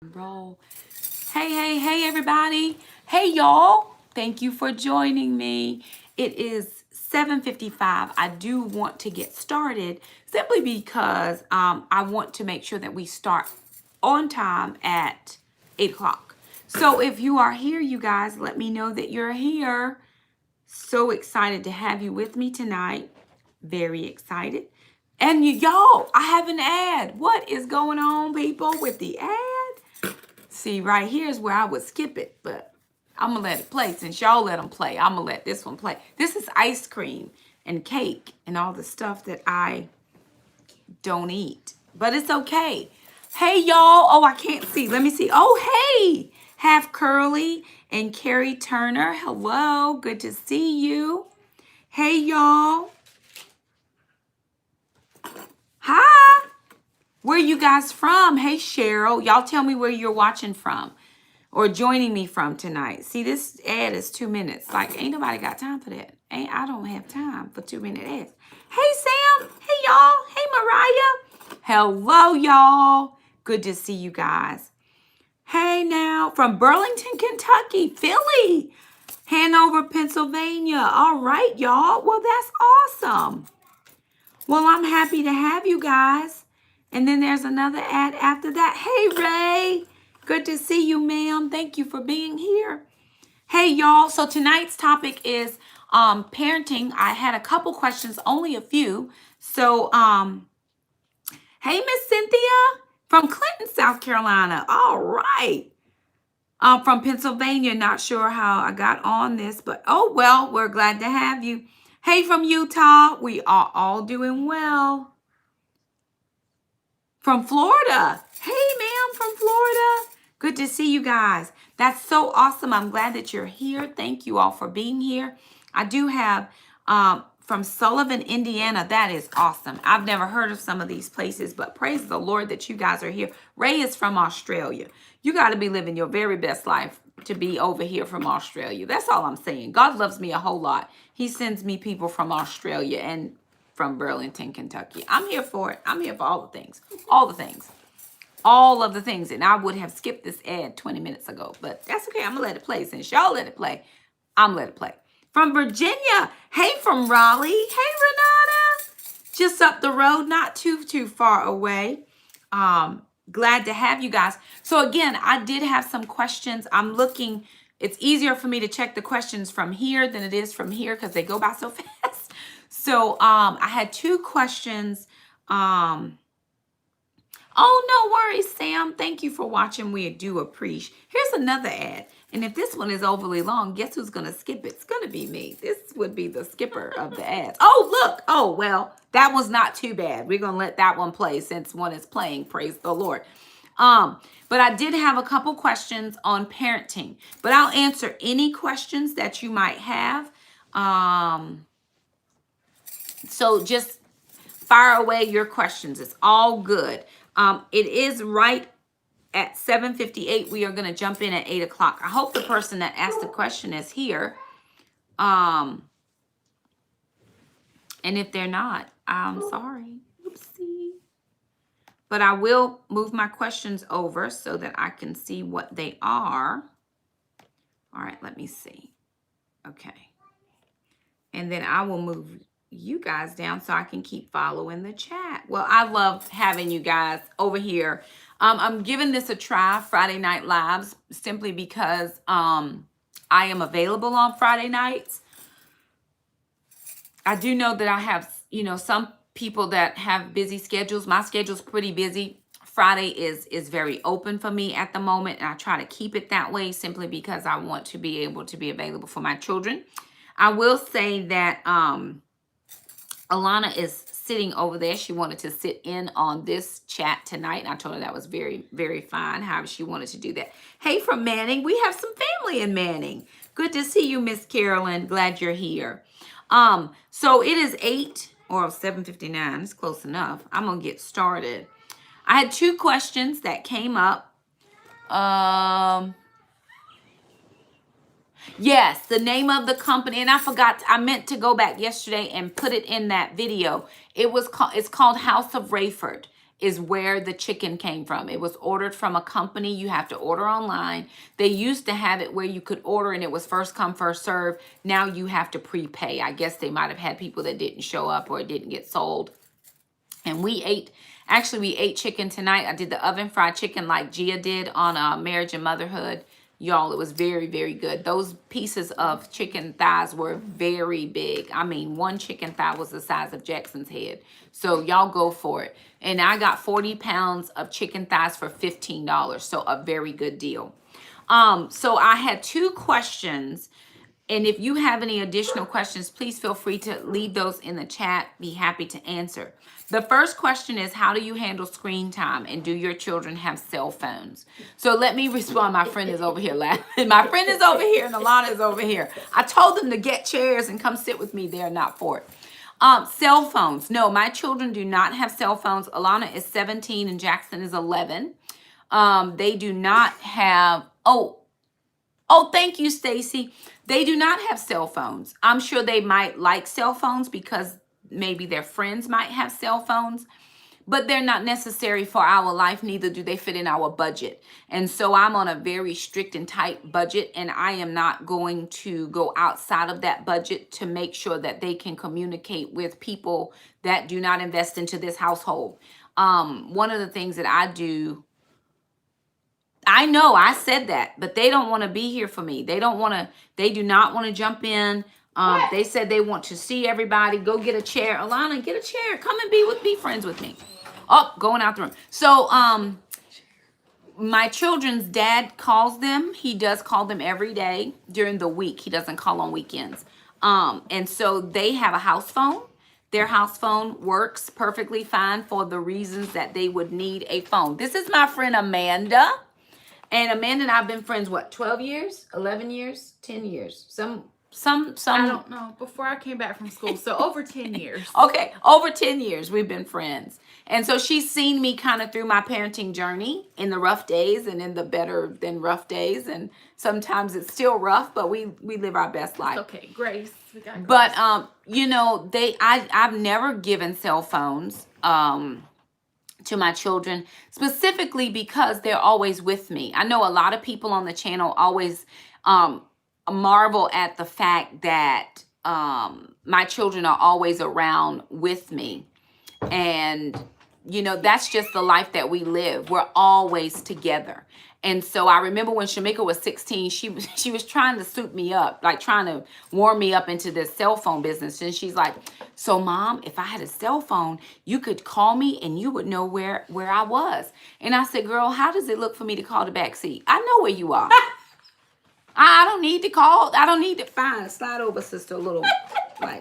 Roll. Hey, everybody. Hey, y'all. Thank you for joining me. It is 7:55. I do want to get started simply because I want to make sure that we start on time at 8 o'clock. So if you are here, you guys, let me know that you're here. So excited to have you with me tonight. Very excited. And y'all, I have an ad. What is going on, people, with the ad? See, right here is where I would skip it, but I'm going to let it play. Since y'all let them play, I'm going to let this one play. This is ice cream and cake and all the stuff that I don't eat, but it's okay. Hey, y'all. Oh, I can't see. Let me see. Oh, hey, Half Curly and Carrie Turner. Hello. Good to see you. Hey, y'all. Hi. Where you guys from? Hey, Cheryl. Y'all tell me where you're watching from or joining me from tonight. See, this ad is 2 minutes. Like, ain't nobody got time for that. I don't have time for 2-minute ads. Hey, Sam. Hey, y'all. Hey, Mariah. Hello, y'all. Good to see you guys. Hey, now, from Burlington, Kentucky, Philly, Hanover, Pennsylvania. All right, y'all. Well, that's awesome. Well, I'm happy to have you guys. And then there's another ad after that. Hey, Ray. Good to see you, ma'am. Thank you for being here. Hey, y'all. So tonight's topic is parenting. I had a couple questions, only a few. So, hey, Miss Cynthia from Clinton, South Carolina. All right. From Pennsylvania. Not sure how I got on this, but oh, well, we're glad to have you. Hey, from Utah. We are all doing well. From Florida. Hey, ma'am, from Florida. Good to see you guys. That's so awesome. I'm glad that you're here. Thank you all for being here. I do have from Sullivan, Indiana. That is awesome. I've never heard of some of these places, but praise the Lord that you guys are here. Ray is from Australia. You got to be living your very best life to be over here from Australia. That's all I'm saying. God loves me a whole lot. He sends me people from Australia and from Burlington, Kentucky. I'm here for it. I'm here for all the things. All the things. All of the things. And I would have skipped this ad 20 minutes ago. But that's okay. I'm going to let it play. Since y'all let it play, I'm going to let it play. From Virginia. Hey, from Raleigh. Hey, Renata. Just up the road. Not too far away. Glad to have you guys. So again, I did have some questions. I'm looking. It's easier for me to check the questions from here than it is from here because they go by so fast. So I had 2 questions. Oh, no worries, Sam. Thank you for watching. We do appreciate. Here's another ad. And if this one is overly long, guess who's going to skip it? It's going to be me. This would be the skipper of the ads. Oh, look. Oh, well, that was not too bad. We're going to let that one play since one is playing. Praise the Lord. But I did have a couple questions on parenting. But I'll answer any questions that you might have. So just fire away your questions. It's all good. It is right at 7:58. We are going to jump in at 8 o'clock. I hope the person that asked the question is here. And if they're not, I'm sorry. Oopsie. But I will move my questions over so that I can see what they are. All right, let me see. Okay. And then I will move you guys down so I can keep following the chat. Well, I love having you guys over here. I'm giving this a try, Friday Night Lives, simply because I am available on Friday nights. I do know that I have, some people that have busy schedules. My schedule's pretty busy. Friday is very open for me at the moment, and I try to keep it that way simply because I want to be able to be available for my children. I will say that Alana is sitting over there. She wanted to sit in on this chat tonight, and I told her that was very, very fine, however she wanted to do that. Hey, from Manning. We have some family in Manning. Good to see you, Miss Carolyn. Glad you're here. So it is 8 or 7:59. It's close enough. I'm going to get started. I had 2 questions that came up. Yes, the name of the company, and I forgot. I meant to go back yesterday and put it in that video. It's called House of Rayford, is where the chicken came from. It was ordered from a company. You have to order online. They used to have it where you could order and it was first come, first serve. Now you have to prepay. I guess they might have had people that didn't show up or it didn't get sold. And we ate chicken tonight. I did the oven fried chicken like Gia did on Marriage and Motherhood. Y'all, it was very, very good. Those pieces of chicken thighs were very big. I mean, one chicken thigh was the size of Jackson's head. So y'all go for it. And I got 40 pounds of chicken thighs for $15. So a very good deal. So I had 2 questions. And if you have any additional questions, please feel free to leave those in the chat. Be happy to answer. The first question is, how do you handle screen time, and do your children have cell phones? So let me respond. My friend is over here laughing. My friend is over here and Alana is over here. I told them to get chairs and come sit with me. They're not for it. Cell phones. No, my children do not have cell phones. Alana is 17 and Jackson is 11. They do not have, oh, thank you, Stacy. They do not have cell phones. I'm sure they might like cell phones because maybe their friends might have cell phones, but they're not necessary for our life. Neither do they fit in our budget. And so I'm on a very strict and tight budget, and I am not going to go outside of that budget to make sure that they can communicate with people that do not invest into this household. One of the things that I do, I know I said that, but they don't want to be here for me. They do not want to jump in. They said they want to see everybody. Go get a chair. Alana, get a chair. Come and be friends with me. Oh, going out the room. So, my children's dad calls them. He does call them every day during the week. He doesn't call on weekends. And so they have a house phone. Their house phone works perfectly fine for the reasons that they would need a phone. This is my friend Amanda. And Amanda and I have been friends, 12 years, 11 years, 10 years, some. I don't know. Before I came back from school, so over 10 years. Okay, over 10 years we've been friends. And so she's seen me kind of through my parenting journey in the rough days and in the better than rough days. And sometimes it's still rough, but we live our best life. It's okay, Grace. We got Grace. But I've never given cell phones to my children, specifically because they're always with me. I know a lot of people on the channel always marvel at the fact that my children are always around with me. And, that's just the life that we live. We're always together. And so I remember when Shamika was 16, she was trying to suit me up, like trying to warm me up into this cell phone business. And she's like, so Mom, if I had a cell phone, you could call me and you would know where I was. And I said, girl, how does it look for me to call the back seat? I know where you are. I don't need to call. I don't need to slide over, sister, a little.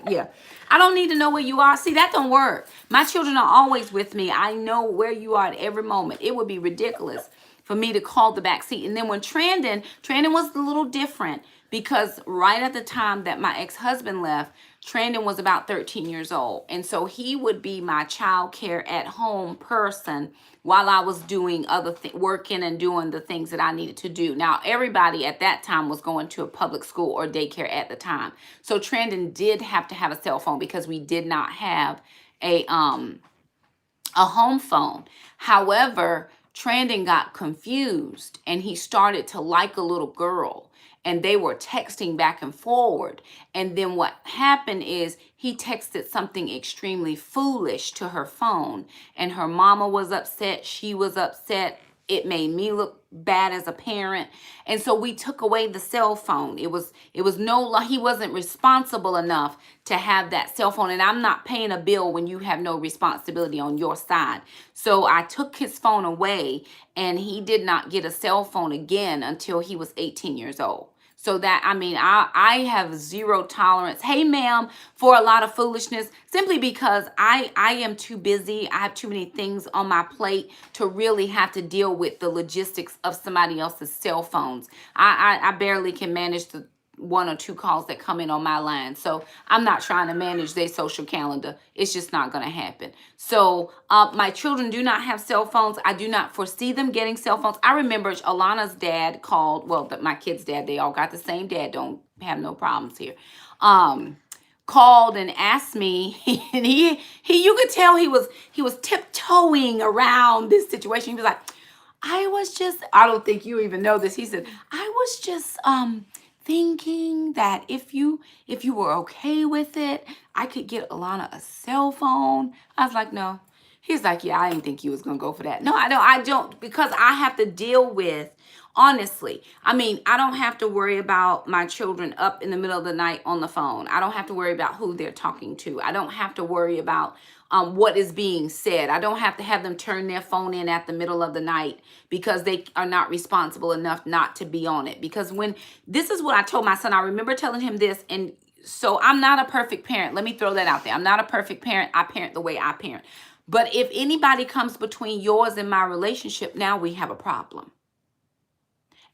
Yeah. I don't need to know where you are. See, that don't work. My children are always with me. I know where you are at every moment. It would be ridiculous for me to call the back seat. And then when Trandon was a little different because right at the time that my ex-husband left, Trandon was about 13 years old. And so he would be my child care at home person while I was doing working and doing the things that I needed to do. Now, everybody at that time was going to a public school or daycare at the time. So Trandon did have to have a cell phone because we did not have a home phone. However, Trandon got confused and he started to like a little girl. And they were texting back and forward. And then what happened is he texted something extremely foolish to her phone. And her mama was upset. She was upset. It made me look bad as a parent. And so we took away the cell phone. He wasn't responsible enough to have that cell phone. And I'm not paying a bill when you have no responsibility on your side. So I took his phone away and he did not get a cell phone again until he was 18 years old. So that, I have zero tolerance, hey ma'am, for a lot of foolishness, simply because I am too busy. I have too many things on my plate to really have to deal with the logistics of somebody else's cell phones. I barely can manage the 1 or 2 calls that come in on my line. So I'm not trying to manage their social calendar. It's just not going to happen. So my children do not have cell phones. I do not foresee them getting cell phones. I remember Alana's dad called, my kid's dad, they all got the same dad. Don't have no problems here. called and asked me, and he you could tell he was tiptoeing around this situation. He was like, I don't think you even know this. He said, I was just thinking that if you were okay with it, I could get Alana a cell phone. I was like, no. He's like, yeah, I didn't think you was gonna go for that. No, I don't, because I have to deal with, honestly, I mean, I don't have to worry about my children up in the middle of the night on the phone. I don't have to worry about who they're talking to. I don't have to worry about what is being said. I don't have to have them turn their phone in at the middle of the night because they are not responsible enough not to be on it. Because when, this is what I told my son, I remember telling him this, and so I'm not a perfect parent. Let me throw that out there. I'm not a perfect parent. I parent the way I parent. But if anybody comes between yours and my relationship, now we have a problem.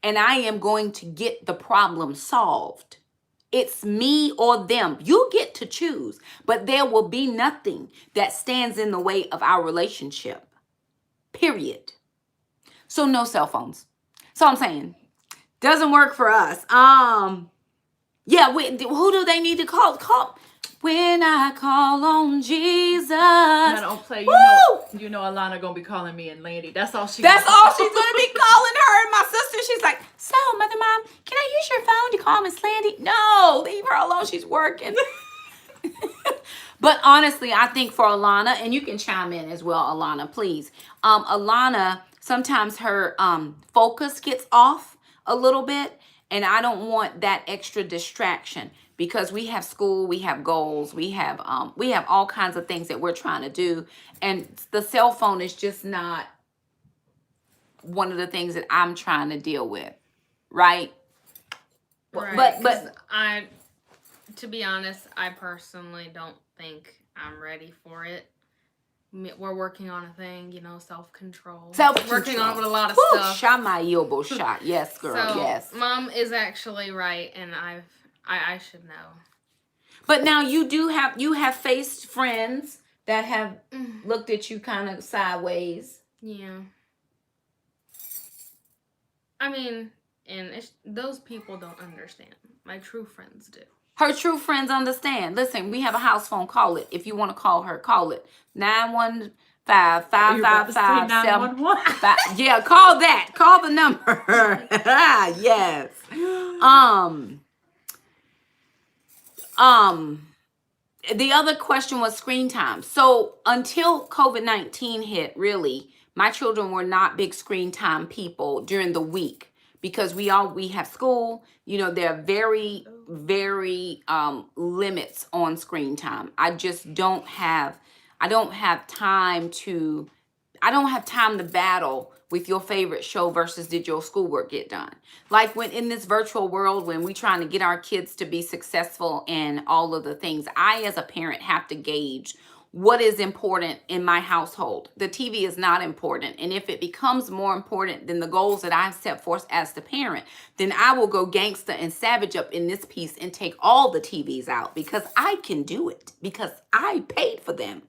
And I am going to get the problem solved. It's me or them. You get to choose, but there will be nothing that stands in the way of our relationship. Period. So no cell phones. So I'm saying, doesn't work for us. Yeah, who do they need to call? When I call on Jesus. I don't play. You know Alana gonna be calling me and Landy. That's all she's gonna be calling her. And my sister, she's like, so Mother Mom, can I use your phone to call Miss Landy? No, leave her alone. She's working. But honestly, I think for Alana, and you can chime in as well, Alana, please. Alana, sometimes her focus gets off a little bit, and I don't want that extra distraction because we have school, we have goals, we have all kinds of things that we're trying to do, and the cell phone is just not one of the things that I'm trying to deal with, right? Right. But to be honest, I personally don't think I'm ready for it. We're working on a thing, self-control. Working on it with a lot of stuff. Shot. Yes, girl. So, yes. Mom is actually right, and I should know. But now you have faced friends that have looked at you kind of sideways. Yeah. I mean, and those people don't understand. My true friends do. Her true friends understand. Listen, we have a house phone. Call it. If you want to call her, call it. 915-555-7. Yeah, call that. Call the number. Yes. The other question was screen time. So until COVID-19 hit, really, my children were not big screen time people during the week because we have school. There are very, very limits on screen time. I don't have time to battle with your favorite show versus did your schoolwork get done. Like when in this virtual world, when we trying to get our kids to be successful in all of the things, I as a parent have to gauge what is important in my household. The TV is not important. And if it becomes more important than the goals that I've set forth as the parent, then I will go gangster and savage up in this piece and take all the TVs out because I can do it because I paid for them.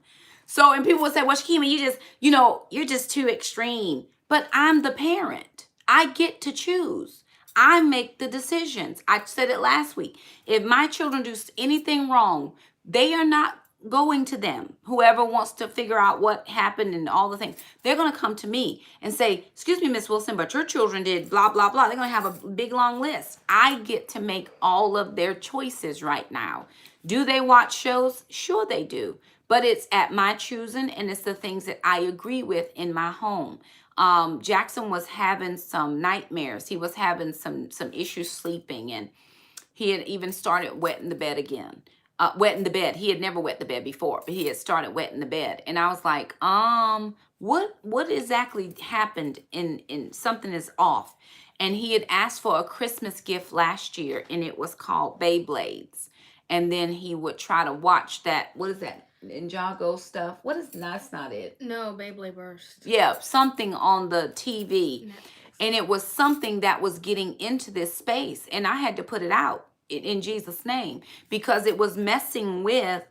So, and people will say, well, Shakema, you're just too extreme. But I'm the parent. I get to choose. I make the decisions. I said it last week. If my children do anything wrong, they are not going to them. Whoever wants to figure out what happened and all the things, they're going to come to me and say, excuse me, Miss Wilson, but your children did blah, blah, blah. They're going to have a big, long list. I get to make all of their choices right now. Do they watch shows? Sure they do. But it's at my choosing, and it's the things that I agree with in my home. Jackson was having some nightmares. He was having some issues sleeping, and he had even started wetting the bed again. Wetting the bed. He had never wet the bed before, but he had started wetting the bed. And I was like, what exactly happened in something is off. And he had asked for a Christmas gift last year, and it was called Beyblades. And then he would try to watch that. What is that? Ninjago stuff. That's not it. No, Beyblade Burst. Yeah, something on the TV. Netflix. And it was something that was getting into this space. And I had to put it out in Jesus' name because it was messing with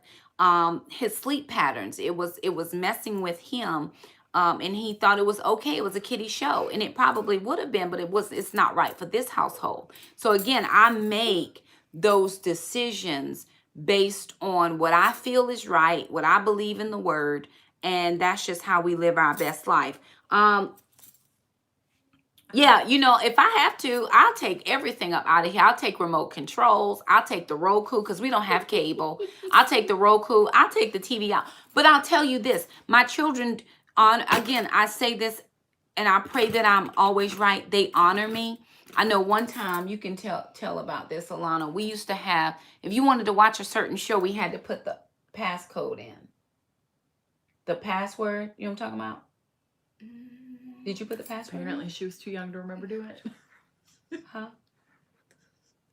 his sleep patterns. It was messing with him. And he thought it was okay. It was a kiddie show. And it probably would have been, but it's not right for this household. So again, I make those decisions based on what I feel is right, what I believe in the word, and that's just how we live our best life. Yeah, you know, if I have to, I'll take everything up out of here. I'll take remote controls. I'll take the Roku because we don't have cable. I'll take the Roku. I'll take the TV out. But I'll tell you this, my children, again, I say this and I pray that I'm always right. They honor me. I know one time, you can tell about this, Alana. We used to have, if you wanted to watch a certain show, we had to put the passcode in. The password, you know what I'm talking about? Did you put the password? Apparently she was too young to remember doing it. Huh?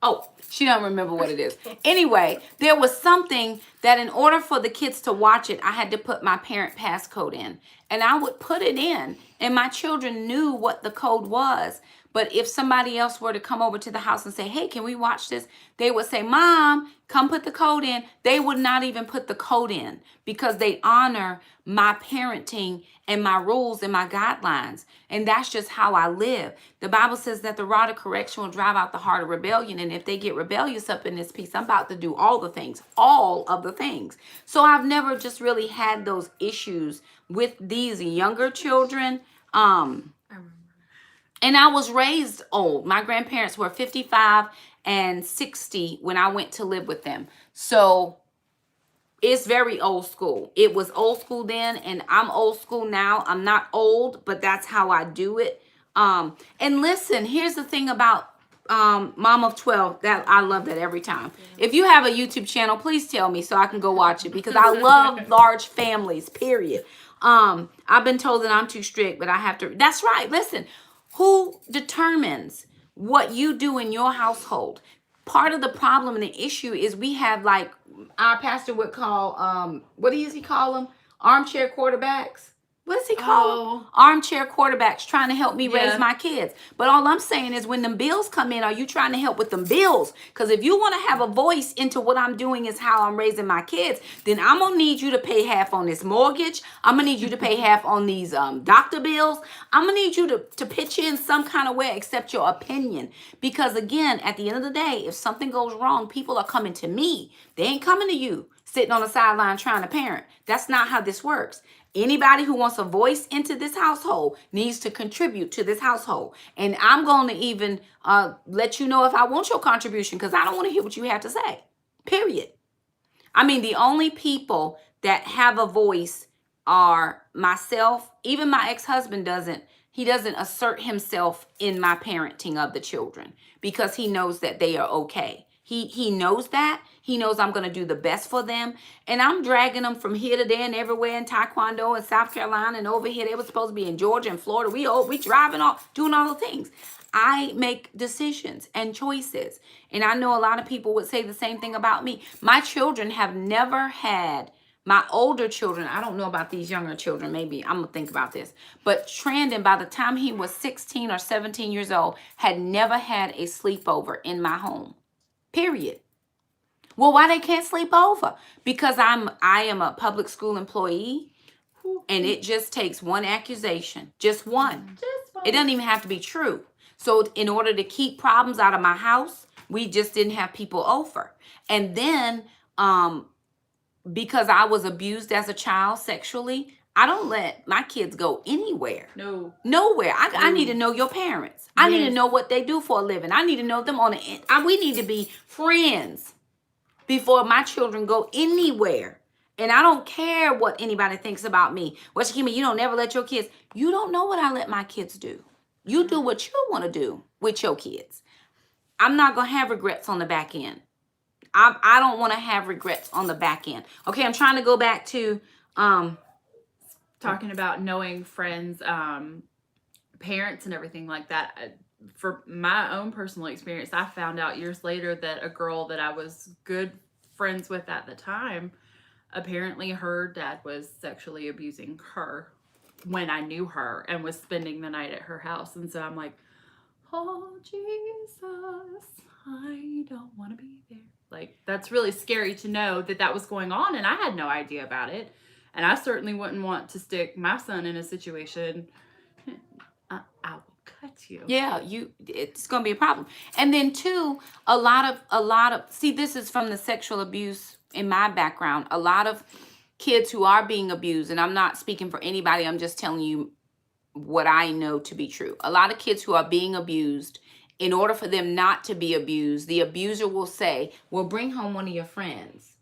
Oh, she don't remember what it is. Anyway, there was something that in order for the kids to watch it, I had to put my parent passcode in. And I would put it in, and my children knew what the code was. But if somebody else were to come over to the house and say, hey, can we watch this? They would say, Mom, come put the code in. They would not even put the code in because they honor my parenting and my rules and my guidelines. And that's just how I live. The Bible says that the rod of correction will drive out the heart of rebellion. And if they get rebellious up in this piece, I'm about to do all of the things. So I've never just really had those issues with these younger children. And I was raised old. My grandparents were 55 and 60 when I went to live with them. So it's very old school. It was old school then, and I'm old school now. I'm not old, but that's how I do it. And listen, here's the thing about Mom of 12, that I love that every time. If you have a YouTube channel, please tell me so I can go watch it because I love large families, period. I've been told that I'm too strict, but I have to. That's right. Listen. Who determines what you do in your household? Part of the problem and the issue is we have, like our pastor would call, what does he call them? Armchair quarterbacks. What does he call them? Armchair quarterbacks trying to help me raise my kids. But all I'm saying is when them bills come in, are you trying to help with them bills? Because if you want to have a voice into what I'm doing is how I'm raising my kids, then I'm going to need you to pay half on this mortgage. I'm going to need you to pay half on these doctor bills. I'm going to need you to pitch in some kind of way, accept your opinion. Because again, at the end of the day, if something goes wrong, people are coming to me. They ain't coming to you sitting on the sideline trying to parent. That's not how this works. Anybody who wants a voice into this household needs to contribute to this household. And I'm going to even let you know if I want your contribution because I don't want to hear what you have to say. Period. I mean, the only people that have a voice are myself. Even my ex-husband doesn't. He doesn't assert himself in my parenting of the children because he knows that they are okay. He knows that. He knows I'm going to do the best for them. And I'm dragging them from here to there and everywhere in Taekwondo and South Carolina and over here. They were supposed to be in Georgia and Florida. We driving off, doing all the things. I make decisions and choices. And I know a lot of people would say the same thing about me. My children have never had, my older children, I don't know about these younger children, maybe I'm going to think about this. But Trandon, by the time he was 16 or 17 years old, had never had a sleepover in my home. Period. Well, why they can't sleep over? Because I am a public school employee, and it just takes one accusation, just one. It doesn't even have to be true. So in order to keep problems out of my house, we just didn't have people over. And then because I was abused as a child sexually, I don't let my kids go anywhere. No. Nowhere. I need to know your parents. I need to know what they do for a living. I need to know them on the we need to be friends before my children go anywhere. And I don't care what anybody thinks about me. Well, Shakema, you don't never let your kids. You don't know what I let my kids do. You do what you want to do with your kids. I'm not going to have regrets on the back end. I don't want to have regrets on the back end. Okay, I'm trying to go back to talking about knowing friends, parents and everything like that. For my own personal experience, I found out years later that a girl that I was good friends with at the time, apparently her dad was sexually abusing her when I knew her and was spending the night at her house. And so I'm like, oh, Jesus, I don't want to be there. Like, that's really scary to know that that was going on, and I had no idea about it. And I certainly wouldn't want to stick my son in a situation. I will cut touch you. Yeah, it's going to be a problem. And then two, a lot of see, this is from the sexual abuse in my background. A lot of kids who are being abused, and I'm not speaking for anybody, I'm just telling you what I know to be true. A lot of kids who are being abused, in order for them not to be abused, the abuser will say, well, bring home one of your friends,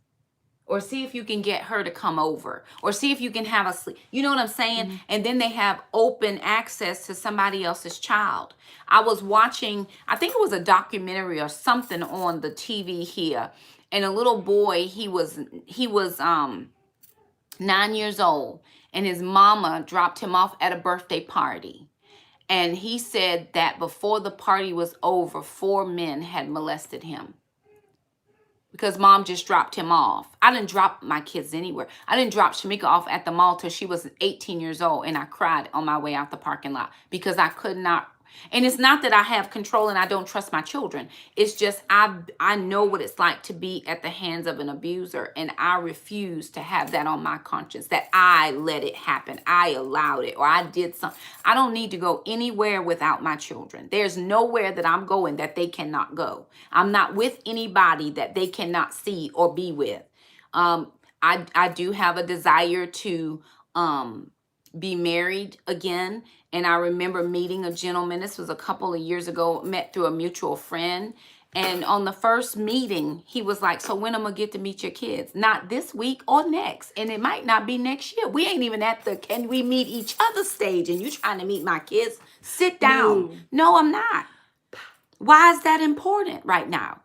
or see if you can get her to come over, or see if you can have a sleep. You know what I'm saying? Mm-hmm. And then they have open access to somebody else's child. I was watching, I think it was a documentary or something on the TV here, and a little boy, he was 9 years old, and his mama dropped him off at a birthday party. And he said that before the party was over, 4 men had molested him because mom just dropped him off. I didn't drop my kids anywhere. I didn't drop Shamika off at the mall till she was 18 years old, and I cried on my way out the parking lot because I could not. And it's not that I have control and I don't trust my children. It's just I know what it's like to be at the hands of an abuser, and I refuse to have that on my conscience, that I let it happen, I allowed it, or I did something. I don't need to go anywhere without my children. There's nowhere that I'm going that they cannot go. I'm not with anybody that they cannot see or be with. I do have a desire to be married again. And I remember meeting a gentleman, this was a couple of years ago, met through a mutual friend. And on the first meeting, he was like, so when am I going to get to meet your kids? Not this week or next. And it might not be next year. We ain't even at the can we meet each other stage. And you trying to meet my kids? Sit down. No, I'm not. Why is that important right now?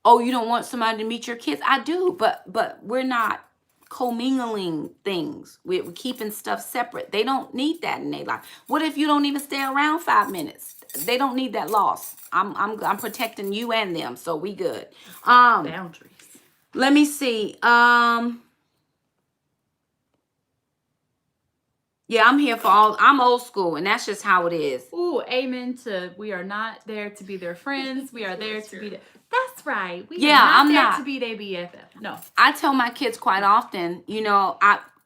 Oh, you don't want somebody to meet your kids? I do, but we're not commingling things. We're keeping stuff separate. They don't need that in their life. What if you don't even stay around 5 minutes? They don't need that loss. I'm protecting you and them, so we good. Boundaries. Let me see. Yeah, I'm here for all. I'm old school, and that's just how it is. Ooh, amen to we are not there to be their friends. We are there to be their. That's right. I'm there not to be their BFF. No. I tell my kids quite often,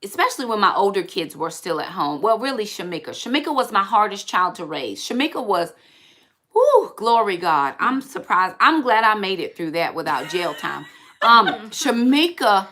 especially when my older kids were still at home. Well, really, Shamika. Shamika was my hardest child to raise. Shamika was, glory God. I'm surprised. I'm glad I made it through that without jail time. Shamika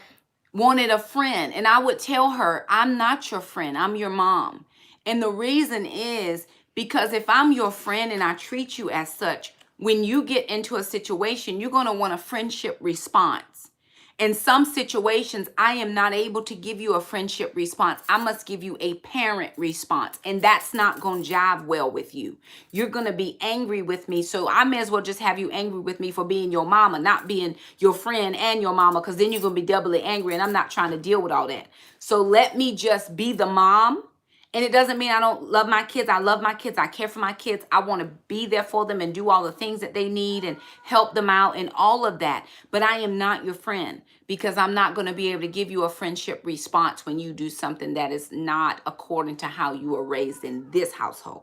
wanted a friend, and I would tell her, I'm not your friend. I'm your mom. And the reason is because if I'm your friend and I treat you as such, when you get into a situation, you're going to want a friendship response. In some situations, I am not able to give you a friendship response. I must give you a parent response. And that's not going to jive well with you. You're going to be angry with me. So I may as well just have you angry with me for being your mama, not being your friend and your mama, because then you're going to be doubly angry. And I'm not trying to deal with all that. So let me just be the mom. And it doesn't mean I don't love my kids. I love my kids. I care for my kids. I want to be there for them and do all the things that they need and help them out and all of that. But I am not your friend, because I'm not going to be able to give you a friendship response when you do something that is not according to how you were raised in this household.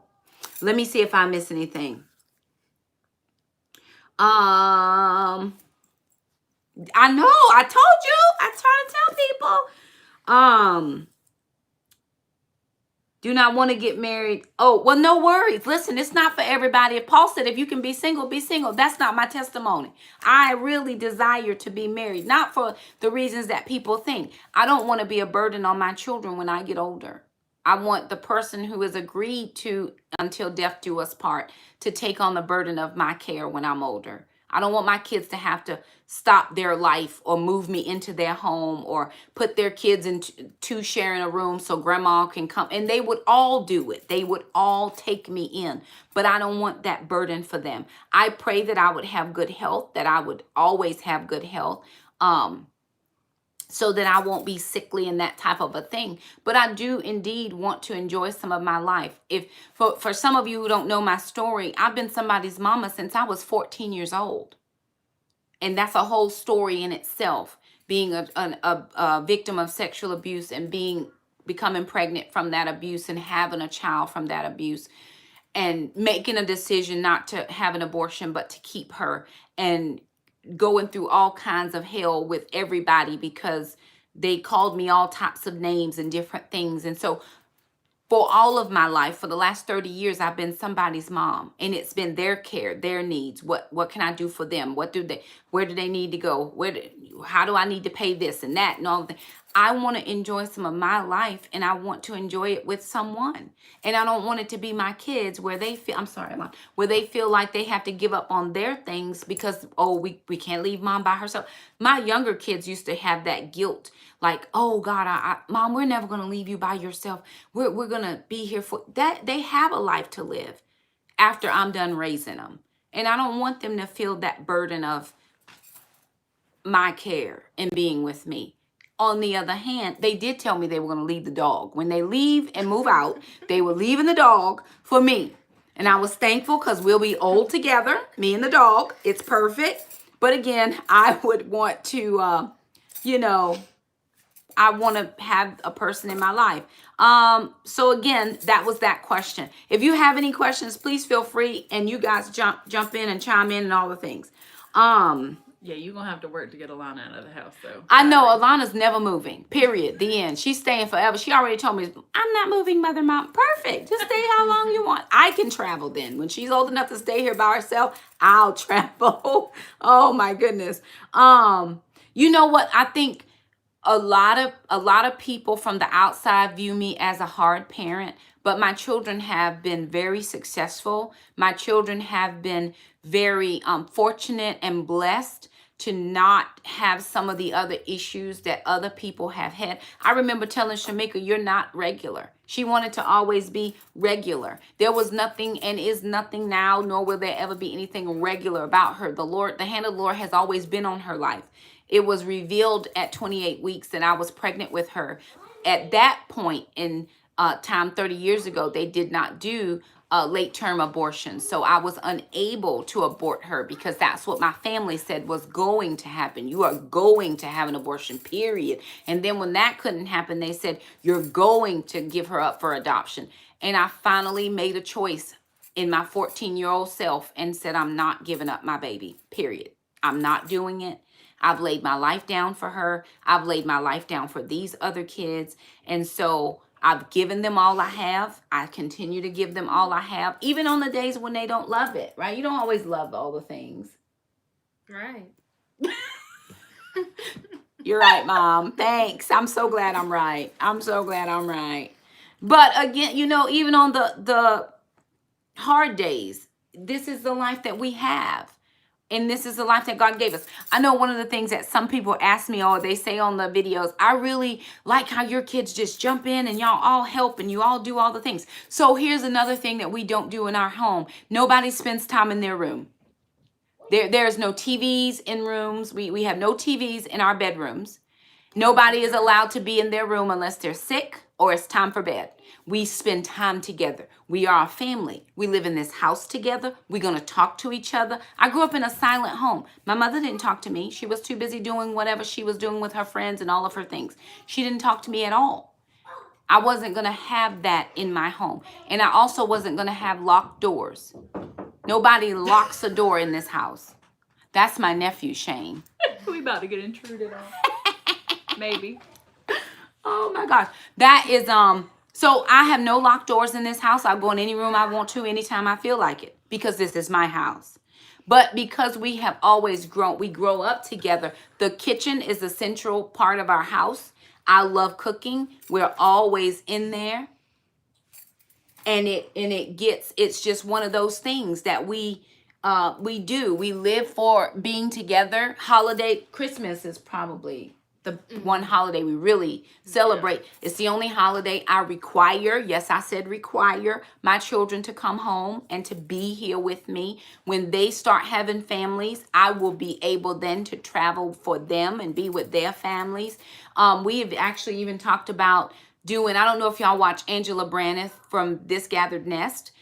Let me see if I miss anything. I know. I told you. I try to tell people. Do not want to get married. Oh, well, no worries. Listen, it's not for everybody. If Paul said, if you can be single, be single. That's not my testimony. I really desire to be married, not for the reasons that people think. I don't want to be a burden on my children when I get older. I want the person who has agreed to, until death do us part, to take on the burden of my care when I'm older. I don't want my kids to have to stop their life or move me into their home or put their kids into sharing a room so grandma can come. And they would all do it. They would all take me in. But I don't want that burden for them. I pray that I would have good health, that I would always have good health, so that I won't be sickly and that type of a thing. But I do indeed want to enjoy some of my life. If for some of you who don't know my story, I've been somebody's mama since I was 14 years old. And that's a whole story in itself, being a victim of sexual abuse and becoming pregnant from that abuse and having a child from that abuse and making a decision not to have an abortion, but to keep her, and going through all kinds of hell with everybody because they called me all types of names and different things. And so for all of my life, for the last 30 years, I've been somebody's mom, and it's been their care, their needs. What can I do for them? Where do they need to go? How do I need to pay this and that and all that? I want to enjoy some of my life, and I want to enjoy it with someone. And I don't want it to be my kids where they feel, I'm sorry, Mom, where they feel like they have to give up on their things because, oh, we can't leave Mom by herself. My younger kids used to have that guilt. Like, oh God, Mom, we're never going to leave you by yourself. We're going to be here for that. They have a life to live after I'm done raising them. And I don't want them to feel that burden of my care and being with me. On the other hand, they did tell me they were going to leave the dog. When they leave and move out, they were leaving the dog for me. And I was thankful because we'll be old together, me and the dog. It's perfect. But again, I would want to, I want to have a person in my life. So again, that was that question. If you have any questions, please feel free, and you guys jump in and chime in and all the things. Yeah, you're going to have to work to get Alana out of the house, though. I know Alana's never moving, period. The end. She's staying forever. She already told me, I'm not moving, Mother Mom. Perfect. Just stay how long you want. I can travel then. When she's old enough to stay here by herself, I'll travel. Oh, my goodness. You know what? I think a lot of people from the outside view me as a hard parent, but my children have been very successful. My children have been very fortunate and blessed to not have some of the other issues that other people have had. I remember telling Shamika, you're not regular. She wanted to always be regular. There was nothing and is nothing now, nor will there ever be anything regular about her. The hand of the Lord has always been on her life. It was revealed at 28 weeks that I was pregnant with her. At that point in time, 30 years ago, they did not do late term abortion. So I was unable to abort her because that's what my family said was going to happen. You are going to have an abortion, period. And then when that couldn't happen, they said, you're going to give her up for adoption. And I finally made a choice in my 14-year-old self and said, I'm not giving up my baby, period. I'm not doing it. I've laid my life down for her. I've laid my life down for these other kids. And so I've given them all I have. I continue to give them all I have, even on the days when they don't love it, right? You don't always love all the things. Right. You're right, Mom. Thanks. I'm so glad I'm right. I'm so glad I'm right. But again, even on the hard days, this is the life that we have. And this is the life that God gave us. I know one of the things that some people ask me, or they say on the videos, I really like how your kids just jump in and y'all all help and you all do all the things. So here's another thing that we don't do in our home. Nobody spends time in their room. There's no TVs in rooms. We have no TVs in our bedrooms. Nobody is allowed to be in their room unless they're sick or it's time for bed. We spend time together. We are a family. We live in this house together. We're going to talk to each other. I grew up in a silent home. My mother didn't talk to me. She was too busy doing whatever she was doing with her friends and all of her things. She didn't talk to me at all. I wasn't going to have that in my home. And I also wasn't going to have locked doors. Nobody locks a door in this house. That's my nephew, Shane. We about to get intruded on. Maybe. Oh my gosh. That is, so I have no locked doors in this house. I'll go in any room I want to anytime I feel like it because this is my house. But because we have always we grow up together, the kitchen is the central part of our house. I love cooking. We're always in there. And it's just one of those things that we do. We live for being together. Christmas is probably the one holiday we really celebrate. Yeah. It's the only holiday I require, yes, I said require, my children to come home and to be here with me. When they start having families, I will be able then to travel for them and be with their families. We have actually even talked about doing, I don't know if y'all watch Angela Braniff from This Gathered Nest.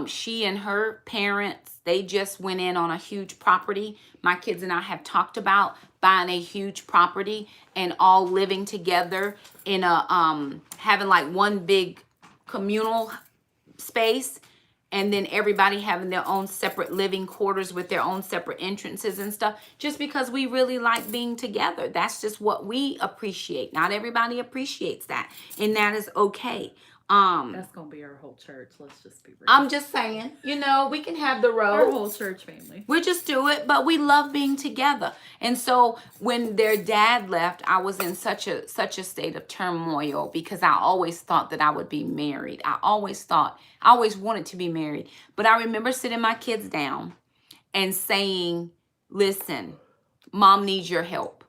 She and her parents, they just went in on a huge property. My kids and I have talked about buying a huge property and all living together in a having like one big communal space, and then everybody having their own separate living quarters with their own separate entrances and stuff, just because we really like being together. That's just what we appreciate. Not everybody appreciates that, and that is okay. That's gonna be our whole church. Let's just be real. I'm just saying, we can have the road. Our whole church family. We just do it, but we love being together. And so when their dad left, I was in such a state of turmoil because I always thought that I would be married. I always wanted to be married. But I remember sitting my kids down and saying, listen, Mom needs your help.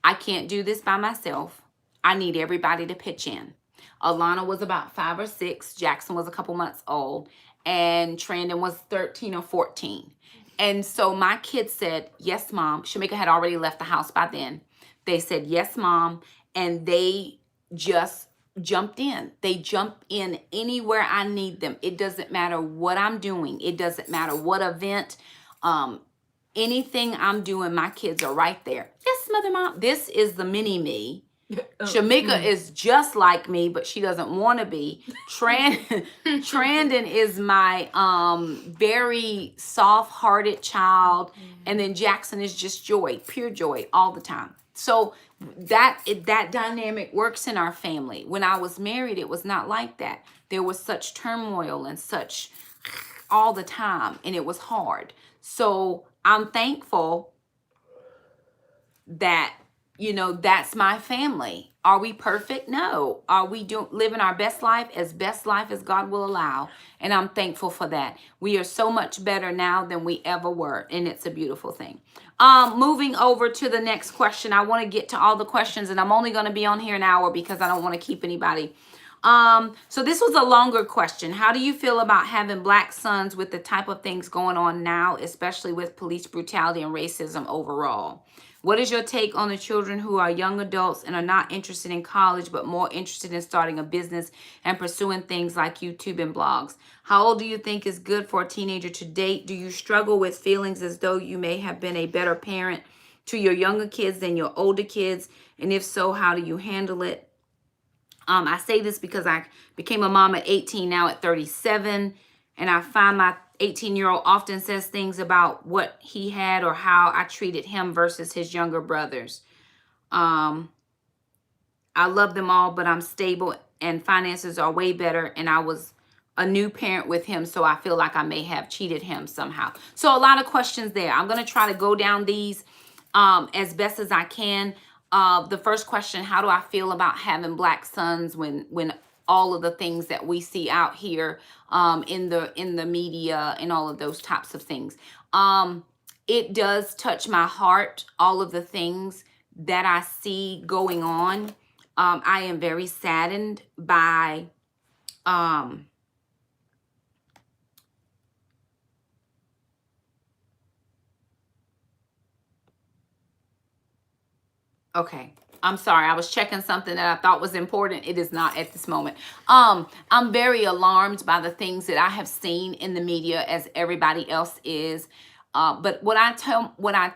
I can't do this by myself. I need everybody to pitch in. Alana was about 5 or 6. Jackson was a couple months old. And Trandon was 13 or 14. And so my kids said, yes, Mom. Shamika had already left the house by then. They said, yes, Mom. And they just jumped in. They jump in anywhere I need them. It doesn't matter what I'm doing. It doesn't matter what event. Anything I'm doing, my kids are right there. Yes, Mother, Mom. This is the mini me. Shamika is just like me, but she doesn't want to be. Trandon is my very soft-hearted child, and then Jackson is just joy, pure joy all the time. So that dynamic works in our family. When I was married, it was not like that. There was such turmoil and such all the time, and it was hard. So I'm thankful that that's my family. Are we perfect? No. Are we living our best life as God will allow? And I'm thankful for that. We are so much better now than we ever were. And it's a beautiful thing. Moving over to the next question. I want to get to all the questions, and I'm only going to be on here an hour because I don't want to keep anybody. So this was a longer question. How do you feel about having black sons with the type of things going on now, especially with police brutality and racism overall? What is your take on the children who are young adults and are not interested in college, but more interested in starting a business and pursuing things like YouTube and blogs? How old do you think is good for a teenager to date? Do you struggle with feelings as though you may have been a better parent to your younger kids than your older kids? And if so, how do you handle it? I say this because I became a mom at 18, now at 37, and I find my 18-year-old often says things about what he had or how I treated him versus his younger brothers. I love them all, but I'm stable and finances are way better, and I was a new parent with him, so I feel like I may have cheated him somehow. So a lot of questions there. I'm going to try to go down these as best as I can. The first question, how do I feel about having black sons when all of the things that we see out here in the media and all of those types of things? It does touch my heart, all of the things that I see going on. I am very saddened by okay. I'm sorry. I was checking something that I thought was important. It is not at this moment. I'm very alarmed by the things that I have seen in the media, as everybody else is. But what I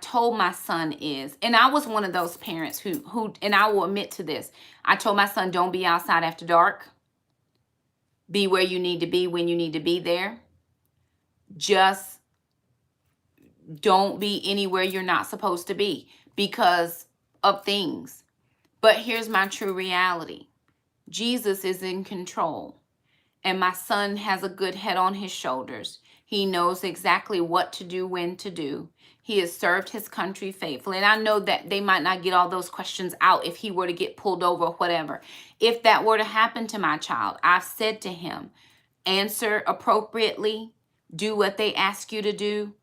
told my son is, and I was one of those parents who, and I will admit to this, I told my son, don't be outside after dark. Be where you need to be when you need to be there. Just don't be anywhere you're not supposed to be because of things. But here's my true reality. Jesus is in control, and my son has a good head on his shoulders. He knows exactly what to do, when to do. He has served his country faithfully. And I know that they might not get all those questions out if he were to get pulled over or whatever. If that were to happen to my child, I've said to him, answer appropriately, do what they ask you to do.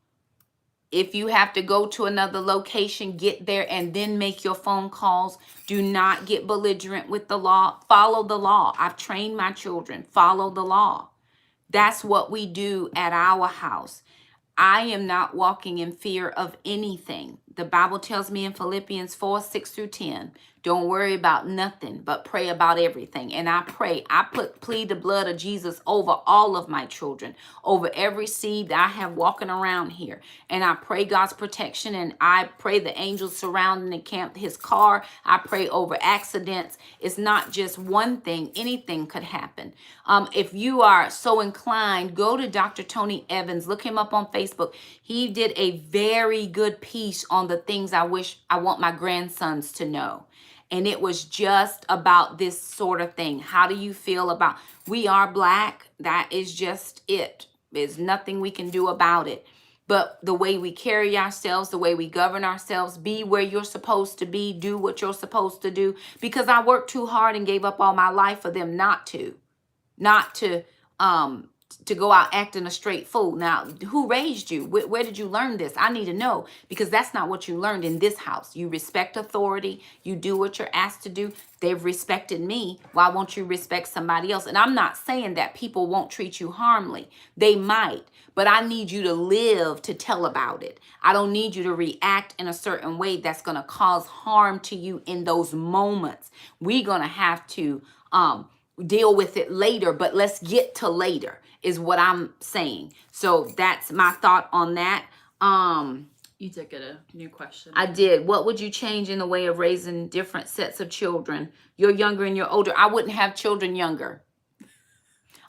If you have to go to another location, get there and then make your phone calls. Do not get belligerent with the law. Follow the law. I've trained my children. Follow the law. That's what we do at our house. I am not walking in fear of anything. The Bible tells me in Philippians 4:6-10, don't worry about nothing, but pray about everything. And I pray, plead the blood of Jesus over all of my children, over every seed that I have walking around here. And I pray God's protection, and I pray the angels surrounding the camp, his car. I pray over accidents. It's not just one thing. Anything could happen. If you are so inclined, go to Dr. Tony Evans. Look him up on Facebook. He did a very good piece on the things I want my grandsons to know. And it was just about this sort of thing. How do you feel about, we are Black. That is just it. There's nothing we can do about it. But the way we carry ourselves, the way we govern ourselves, be where you're supposed to be, do what you're supposed to do. Because I worked too hard and gave up all my life for them not to go out acting a straight fool. Now, who raised you? Where did you learn this? I need to know, because that's not what you learned in this house. You respect authority. You do what you're asked to do. They've respected me. Why won't you respect somebody else? And I'm not saying that people won't treat you harmly. They might, but I need you to live to tell about it. I don't need you to react in a certain way that's going to cause harm to you in those moments. We're going to have to deal with it later, but let's get to later is what I'm saying. So that's my thought on that. You did get a new question. I did. What would you change in the way of raising different sets of children? You're younger and you're older. I wouldn't have children younger.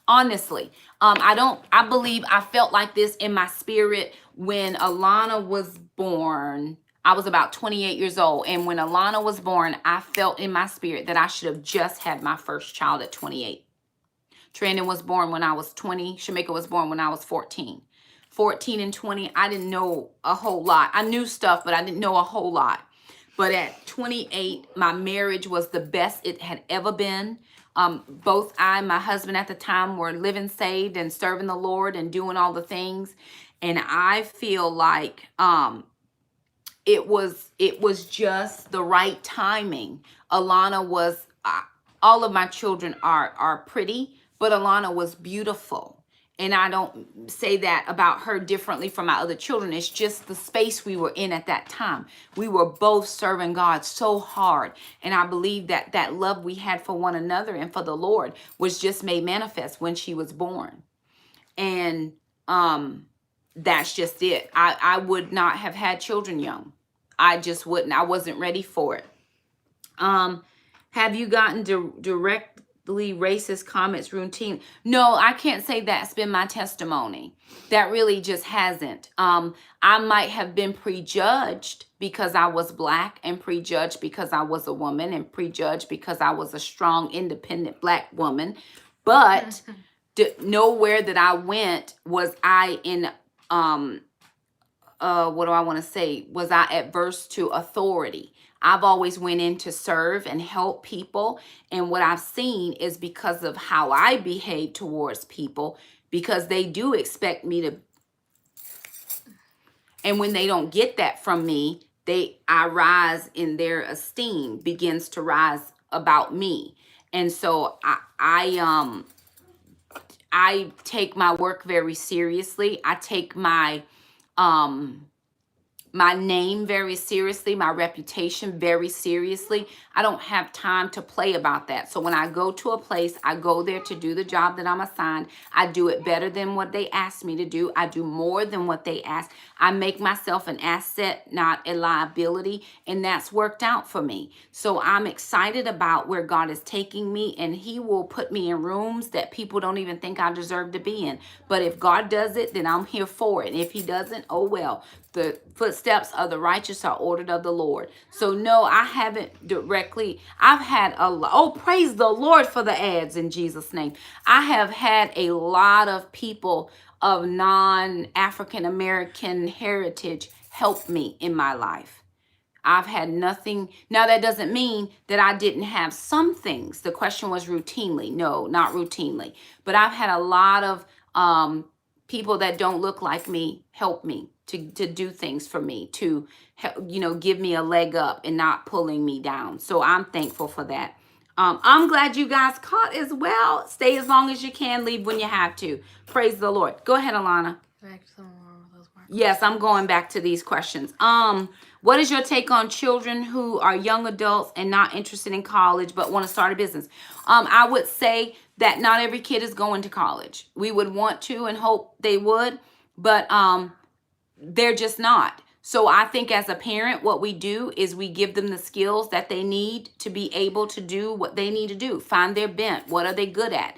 Honestly, I believe I felt like this in my spirit when Alana was born. I was about 28 years old. And when Alana was born, I felt in my spirit that I should have just had my first child at 28. Trandon was born when I was 20. Shamika was born when I was 14. 14 and 20, I didn't know a whole lot. I knew stuff, but I didn't know a whole lot. But at 28, my marriage was the best it had ever been. Both I and my husband at the time were living saved and serving the Lord and doing all the things. And I feel like it was just the right timing. Alana was, all of my children are pretty, but Alana was beautiful. And I don't say that about her differently from my other children. It's just the space we were in at that time. We were both serving God so hard. And I believe that that love we had for one another and for the Lord was just made manifest when she was born. And that's just it. I would not have had children young. I just wouldn't. I wasn't ready for it. Have you gotten directly racist comments routine? No, I can't say that's been my testimony. That really just hasn't. I might have been prejudged because I was Black, and prejudged because I was a woman, and prejudged because I was a strong, independent Black woman. But nowhere that I went was I in what do I want to say? Was I adverse to authority? I've always went in to serve and help people. And what I've seen is because of how I behave towards people, because they do expect me to. And when they don't get that from me, I rise in their esteem begins to rise about me. And so I take my work very seriously. I take my name very seriously, my reputation very seriously. I don't have time to play about that. So when I go to a place, I go there to do the job that I'm assigned. I do it better than what they asked me to do. I do more than what they ask. I make myself an asset, not a liability, and that's worked out for me. So I'm excited about where God is taking me, and He will put me in rooms that people don't even think I deserve to be in. But if God does it, then I'm here for it. And if He doesn't, oh well. The footsteps of the righteous are ordered of the Lord. So no, I haven't directly. I've had praise the Lord for the ads in Jesus' name. I have had a lot of people of non-African American heritage help me in my life. I've had nothing. Now, that doesn't mean that I didn't have some things. The question was routinely. No, not routinely. But I've had a lot of people that don't look like me help me to do things for me, to give me a leg up and not pulling me down. So I'm thankful for that. I'm glad you guys caught as well. Stay as long as you can. Leave when you have to. Praise the Lord. Go ahead, Alana. Back to some more of those markers. Yes, I'm going back to these questions. What is your take on children who are young adults and not interested in college but want to start a business? I would say that not every kid is going to college. We would want to and hope they would, but they're just not. So I think as a parent, what we do is we give them the skills that they need to be able to do what they need to do. Find their bent. What are they good at?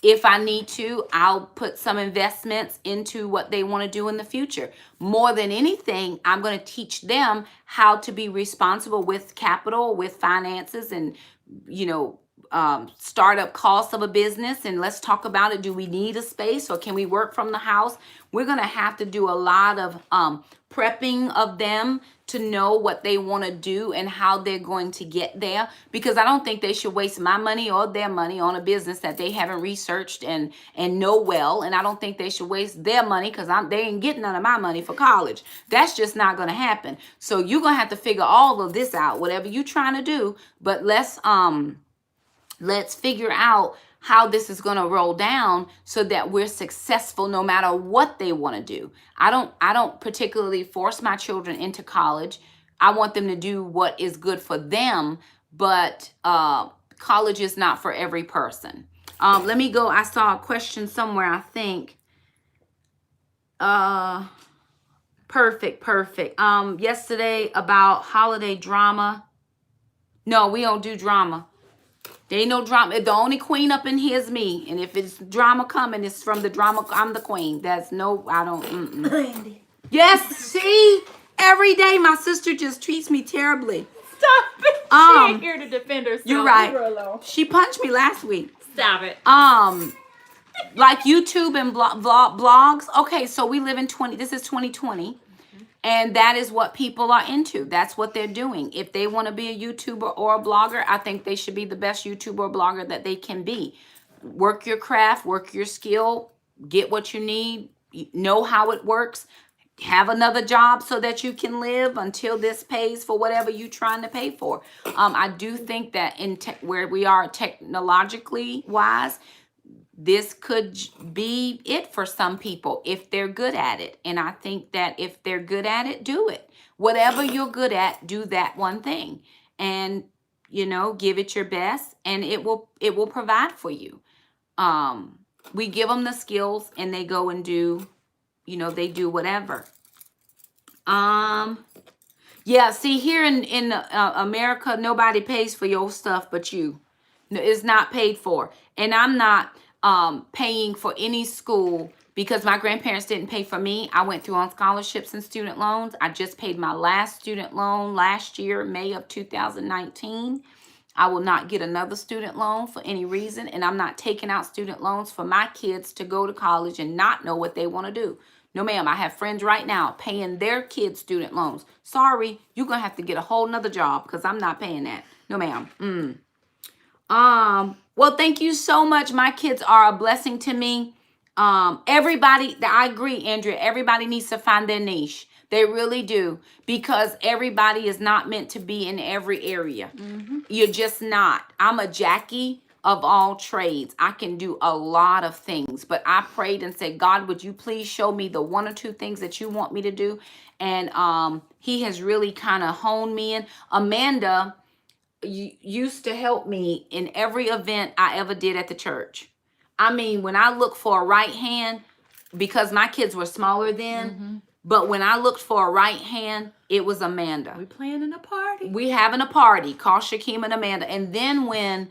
if I need to, I'll put some investments into what they want to do in the future. More than anything, I'm going to teach them how to be responsible with capital, with finances, and, you know, startup costs of a business. And let's talk about it. Do we need a space, or can we work from the house? We're going to have to do a lot of prepping of them to know what they want to do and how they're going to get there, because I don't think they should waste my money or their money on a business that they haven't researched and know well. And I don't think they should waste their money, because they ain't getting none of my money for college. That's just not going to happen. So you're going to have to figure all of this out, whatever you're trying to do. But let's figure out how this is going to roll down so that we're successful no matter what they want to do. I don't particularly force my children into college. I want them to do what is good for them, but college is not for every person. Let me go. I saw a question somewhere, I think. Perfect. Yesterday about holiday drama. No, we don't do drama. There ain't no drama. The only queen up in here is me. And if it's drama coming, it's from the drama. I'm the queen. That's no, I don't. Randy. Yes, see? Every day my sister just treats me terribly. Stop it. She ain't here to defend herself. You're right. She punched me last week. Stop it. Like YouTube and blogs. Okay, so we live in this is 2020. And that is what people are into. That's what they're doing. If they want to be a YouTuber or a blogger, I think they should be the best YouTuber or blogger that they can be. Work your craft, work your skill, get what you need, know how it works, have another job so that you can live until this pays for whatever you're trying to pay for. I do think that where we are technologically wise, this could be it for some people if they're good at it. And I think that if they're good at it, do it. Whatever you're good at, do that one thing. And, you know, give it your best, and it will provide for you. We give them the skills and they go and do, you know, they do whatever. Yeah, see, here in America, nobody pays for your stuff but you. It's not paid for. And I'm not paying for any school because my grandparents didn't pay for me. I went through on scholarships and student loans. I just paid my last student loan last year, May of 2019. I will not get another student loan for any reason. And I'm not taking out student loans for my kids to go to college and not know what they want to do. No, ma'am. I have friends right now paying their kids' student loans. Sorry, you're going to have to get a whole nother job because I'm not paying that. No, ma'am. Well, thank you so much. My kids are a blessing to me. Everybody, I agree, Andrea, everybody needs to find their niche. They really do, because everybody is not meant to be in every area. Mm-hmm. You're just not. I'm a Jackie of all trades. I can do a lot of things, but I prayed and said, God, would you please show me the one or two things that you want me to do? And he has really kind of honed me in. Amanda used to help me in every event I ever did at the church. I mean, when I looked for a right hand, because my kids were smaller then, mm-hmm. but when I looked for a right hand, it was Amanda. We planning a party. We having a party called Shakema and Amanda. And then when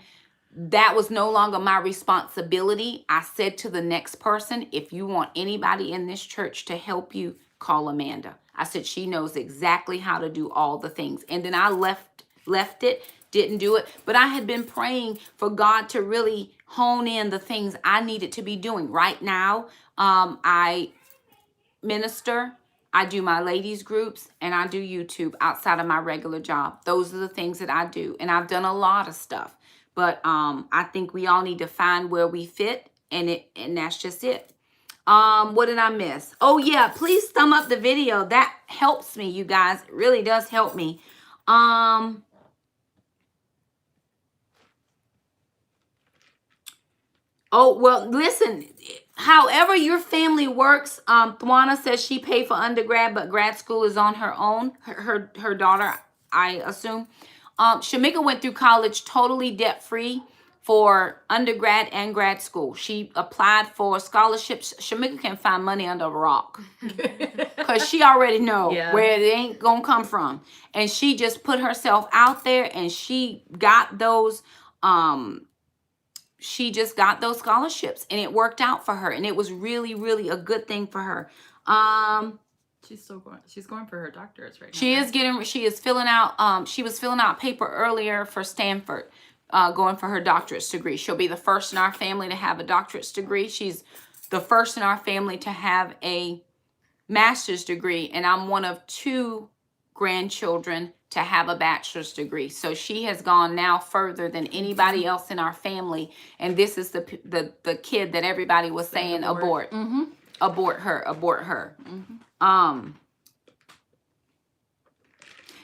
that was no longer my responsibility, I said to the next person, if you want anybody in this church to help you, call Amanda. I said, she knows exactly how to do all the things. And then I left it, didn't do it. But I had been praying for God to really hone in the things I needed to be doing. Right now, I minister, I do my ladies groups, and I do YouTube outside of my regular job. Those are the things that I do. And I've done a lot of stuff. But I think we all need to find where we fit, and that's just it. What did I miss? Oh yeah, please thumb up the video. That helps me, you guys. It really does help me. Oh, well, listen, however your family works, Thwana says she paid for undergrad, but grad school is on her own, her daughter, I assume. Shamika went through college totally debt-free for undergrad and grad school. She applied for scholarships. Shamika can find money under a rock because she already know where it ain't going to come from. And she just put herself out there, and she got those she just got those scholarships and it worked out for her. And it was really, really a good thing for her. She's going for her doctorates right now. She is filling out, she was filling out paper earlier for Stanford, going for her doctorate's degree. She'll be the first in our family to have a doctorate's degree. She's the first in our family to have a master's degree. And I'm one of 2 grandchildren to have a bachelor's degree. So she has gone now further than anybody else in our family. And this is the kid that everybody was saying abort. Abort her.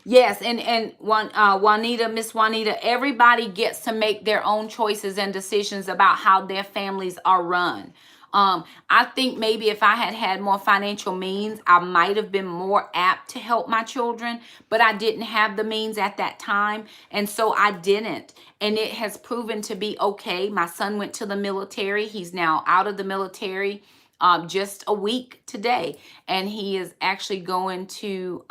Yes, and Miss Juanita, everybody gets to make their own choices and decisions about how their families are run. I think maybe if I had had more financial means, I might have been more apt to help my children, but I didn't have the means at that time, and so I didn't. And it has proven to be okay. My son went to the military. He's now out of the military just a week today, and he is actually going to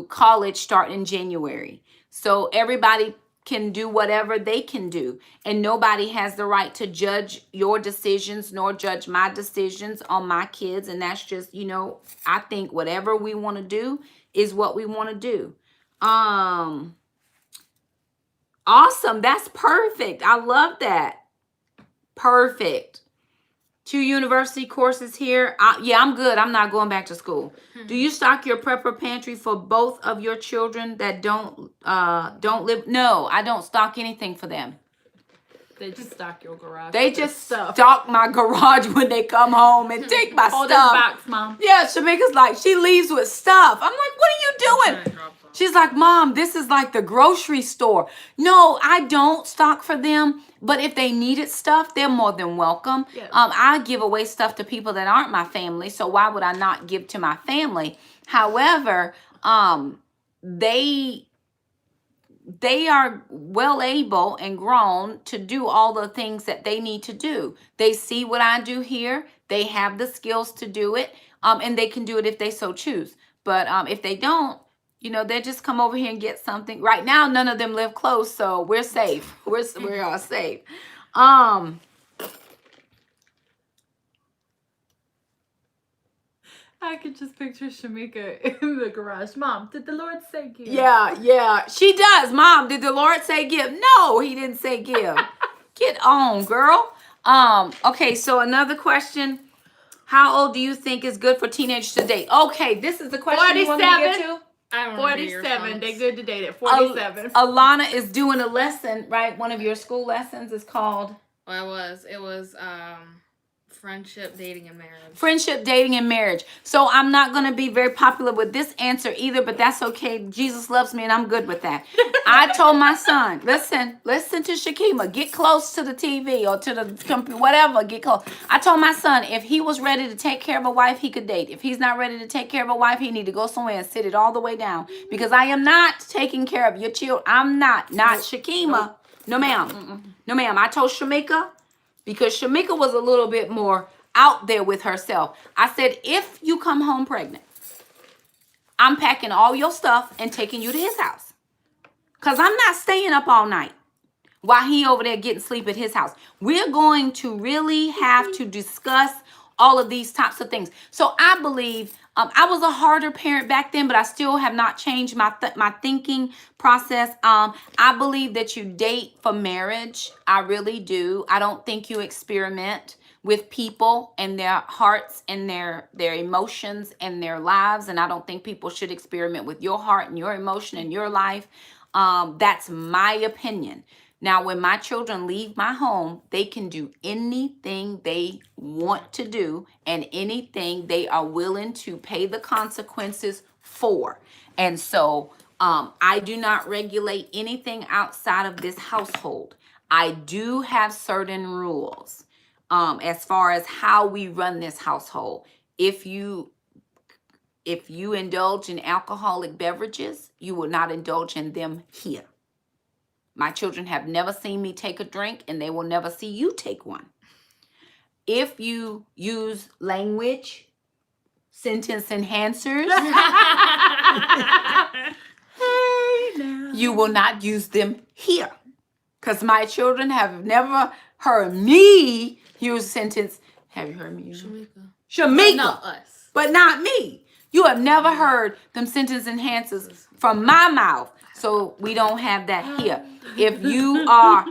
college starting in January. So everybody can do whatever they can do, and nobody has the right to judge your decisions nor judge my decisions on my kids. And that's just, I think whatever we want to do is what we want to do. Awesome. That's perfect. I love that. Perfect. 2 university courses here. Yeah, I'm good. I'm not going back to school. Do you stock your prepper pantry for both of your children that don't live? No, I don't stock anything for them. They just stock your garage. They just stock my garage when they come home and take my Hold stuff. Hold this box, Mom. Yeah, Shamika's like, she leaves with stuff. I'm like, what are you doing? She's like, Mom, this is like the grocery store. No, I don't stock for them. But if they needed stuff, they're more than welcome. Yeah. I give away stuff to people that aren't my family. So why would I not give to my family? However, they are well able and grown to do all the things that they need to do. They see what I do here. They have the skills to do it. And they can do it if they so choose. But if they don't, they just come over here and get something. Right now, none of them live close, so we're safe. We're all safe. I could just picture Shamika in the garage. Mom, did the Lord say give? Yeah. She does. Mom, did the Lord say give? No, he didn't say give. Get on, girl. Okay, so another question. How old do you think is good for teenagers to date? Okay, this is the question you want me to get to? 47. They're good to date at 47. Alana is doing a lesson, right? One of your school lessons is called? Well, it was friendship, dating, and marriage. Friendship, dating, and marriage. So I'm not going to be very popular with this answer either, but that's okay. Jesus loves me, and I'm good with that. I told my son, listen to Shakema. Get close to the TV or to the computer, whatever. Get close. I told my son, if he was ready to take care of a wife, he could date. If he's not ready to take care of a wife, he need to go somewhere and sit it all the way down. Because I am not taking care of your children. I'm not Shakema. No, ma'am. No, ma'am. I told Shamika, because Shamika was a little bit more out there with herself. I said, if you come home pregnant, I'm packing all your stuff and taking you to his house. Because I'm not staying up all night while he over there getting sleep at his house. We're going to really have to discuss all of these types of things. So I believe I was a harder parent back then, but I still have not changed my thinking process. I believe that you date for marriage. I really do. I don't think you experiment with people and their hearts and their emotions and their lives. And I don't think people should experiment with your heart and your emotion and your life. That's my opinion. Now, when my children leave my home, they can do anything they want to do and anything they are willing to pay the consequences for. And so I do not regulate anything outside of this household. I do have certain rules as far as how we run this household. If you indulge in alcoholic beverages, you will not indulge in them here. My children have never seen me take a drink, and they will never see you take one. If you use language, sentence enhancers, hey, right now. You will not use them here. Because my children have never heard me use a sentence. Have you heard me use it? Shamika. Not us. But not me. You have never heard them sentence enhancers from my mouth. So we don't have that here. If you are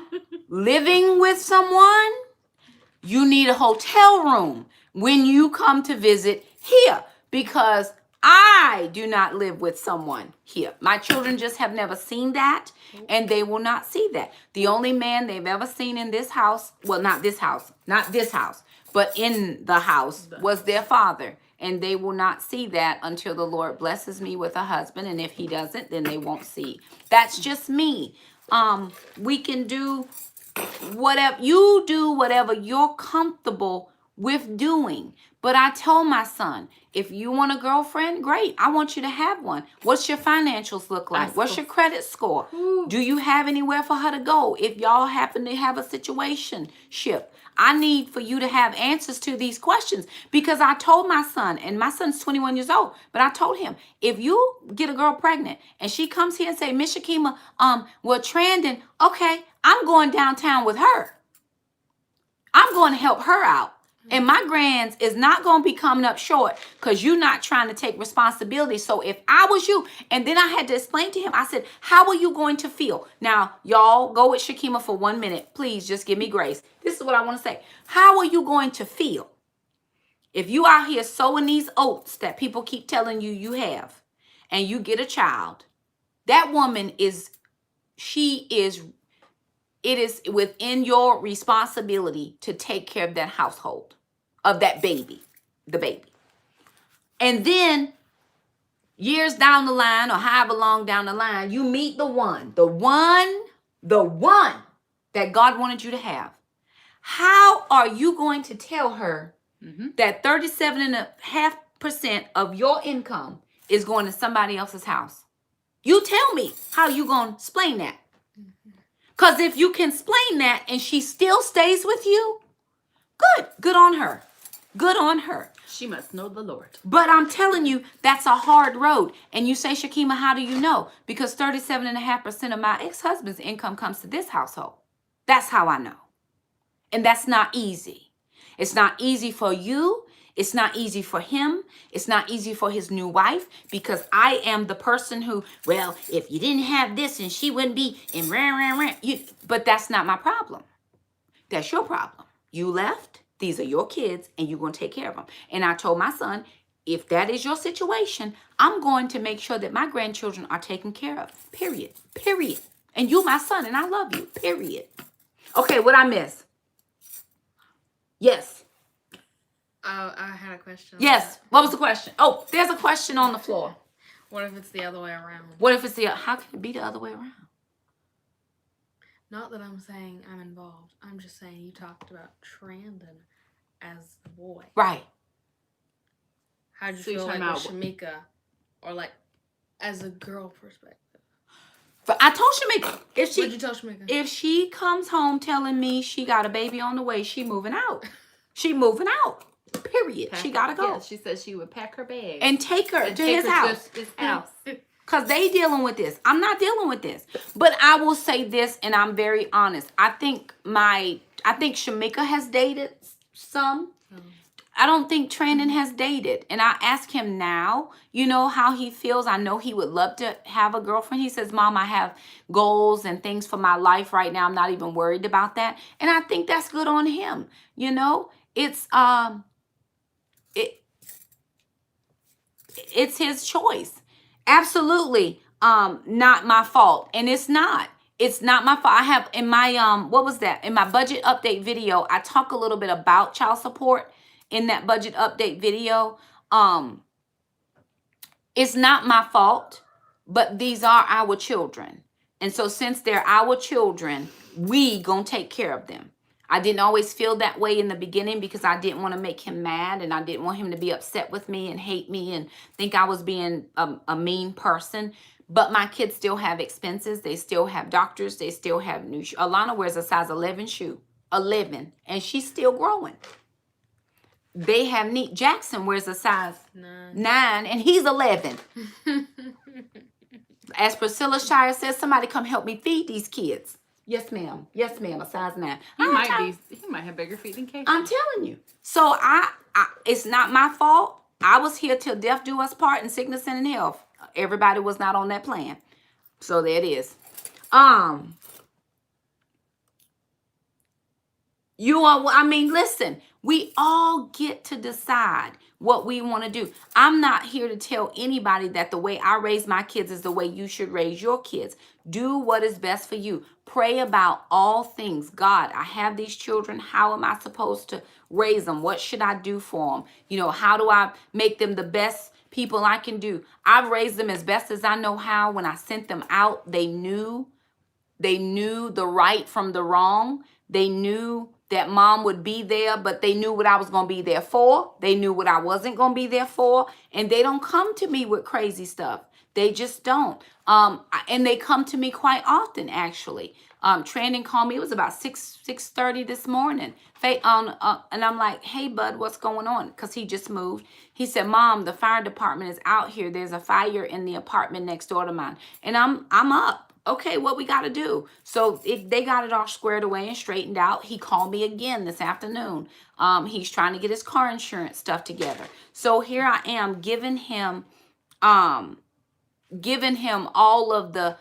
living with someone, you need a hotel room when you come to visit here, because I do not live with someone here. My children just have never seen that, and they will not see that. The only man they've ever seen in this house, well, not this house, but in the house, was their father. And they will not see that until the Lord blesses me with a husband. And if he doesn't, then they won't see. That's just me. We can do whatever you're comfortable with doing. But I told my son, if you want a girlfriend, great. I want you to have one. What's your financials look like? What's your credit score? Do you have anywhere for her to go if y'all happen to have a situationship? I need for you to have answers to these questions, because I told my son, and my son's 21 years old, but I told him, if you get a girl pregnant and she comes here and say, Miss Shakema, we're trending, okay, I'm going downtown with her. I'm going to help her out. And my grands is not going to be coming up short because you're not trying to take responsibility. So if I was you, and then I had to explain to him, I said, how are you going to feel? Now, y'all go with Shakema for 1 minute. Please just give me grace. This is what I want to say. How are you going to feel if you out here sowing these oats that people keep telling you you have, and you get a child? That woman it is within your responsibility to take care of that household, of that baby, the baby. And then years down the line, or however long down the line, you meet the one that God wanted you to have. How are you going to tell her that 37.5% of your income is going to somebody else's house? You tell me how you going to explain that. Because if you can explain that and she still stays with you, good on her. Good on her. She must know the Lord. But I'm telling you, that's a hard road. And you say, Shakema, how do you know? Because 37.5% of my ex-husband's income comes to this household. That's how I know. And that's not easy. It's not easy for you. It's not easy for him. It's not easy for his new wife, because I am the person who, well, if you didn't have this and she wouldn't be in but that's not my problem. That's your problem. You left. These are your kids, and you're going to take care of them. And I told my son, if that is your situation, I'm going to make sure that my grandchildren are taken care of. Period. Period. And you my son, and I love you. Period. Okay, what I miss? Yes. I had a question. Yes. What was the question? Oh, there's a question on the floor. What if it's the other way around? What if it's how can it be the other way around? Not that I'm saying I'm involved. I'm just saying you talked about Trandon as the boy. Right. How'd you feel like with Shamika, or like as a girl perspective? I told Shamika, what'd you tell Shamika? If she comes home telling me she got a baby on the way, she moving out. She moving out. Period. She gotta go. Yeah, she said she would pack her bag and take her to his house. Because they dealing with this. I'm not dealing with this. But I will say this, and I'm very honest. I think Shamika has dated some. I don't think Trandon has dated. And I ask him now, how he feels. I know he would love to have a girlfriend. He says, Mom, I have goals and things for my life right now. I'm not even worried about that. And I think that's good on him. It's his choice. Absolutely not my fault. And it's not my fault. I have in my in my budget update video, I talk a little bit about child support in that budget update video. It's not my fault, but these are our children. And so since they're our children, we gonna take care of them. I didn't always feel that way in the beginning because I didn't want to make him mad, and I didn't want him to be upset with me and hate me and think I was being a mean person. But my kids still have expenses. They still have doctors. They still have new shoes. Alana wears a size 11 shoe. 11. And she's still growing. They have neat. Jackson wears a size 9 and he's 11. As Priscilla Shire says, somebody come help me feed these kids. Yes, ma'am. Yes, ma'am. A size 9. He might have bigger feet than Casey. I'm telling you. So it's not my fault. I was here till death do us part in sickness and in health. Everybody was not on that plan. So there it is. Listen, we all get to decide what we want to do. I'm not here to tell anybody that the way I raise my kids is the way you should raise your kids. Do what is best for you. Pray about all things. God, I have these children. How am I supposed to raise them? What should I do for them? How do I make them the best people I can do? I've raised them as best as I know how. When I sent them out, they knew the right from the wrong. They knew that mom would be there, but they knew what I was going to be there for. They knew what I wasn't going to be there for. And they don't come to me with crazy stuff. They just don't. And they come to me quite often, actually. Trandon called me. It was about 6:30 this morning. And I'm like, hey, bud, what's going on? Because he just moved. He said, Mom, the fire department is out here. There's a fire in the apartment next door to mine. And I'm up. Okay, what we got to do? So they got it all squared away and straightened out. He called me again this afternoon. He's trying to get his car insurance stuff together. So here I am giving him all of the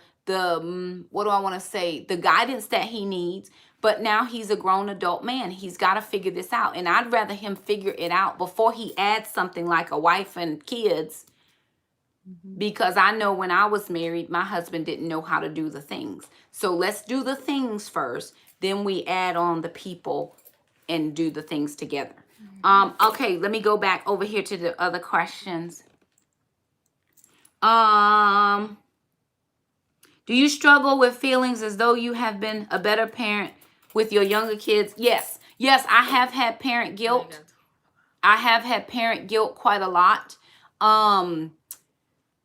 what do I want to say? The guidance that he needs. But now he's a grown adult man. He's got to figure this out. And I'd rather him figure it out before he adds something like a wife and kids. Because I know when I was married, my husband didn't know how to do the things. So let's do the things first. Then we add on the people and do the things together. Okay, let me go back over here to the other questions. Do you struggle with feelings as though you have been a better parent with your younger kids? Yes. Yes, I have had parent guilt. I have had parent guilt quite a lot.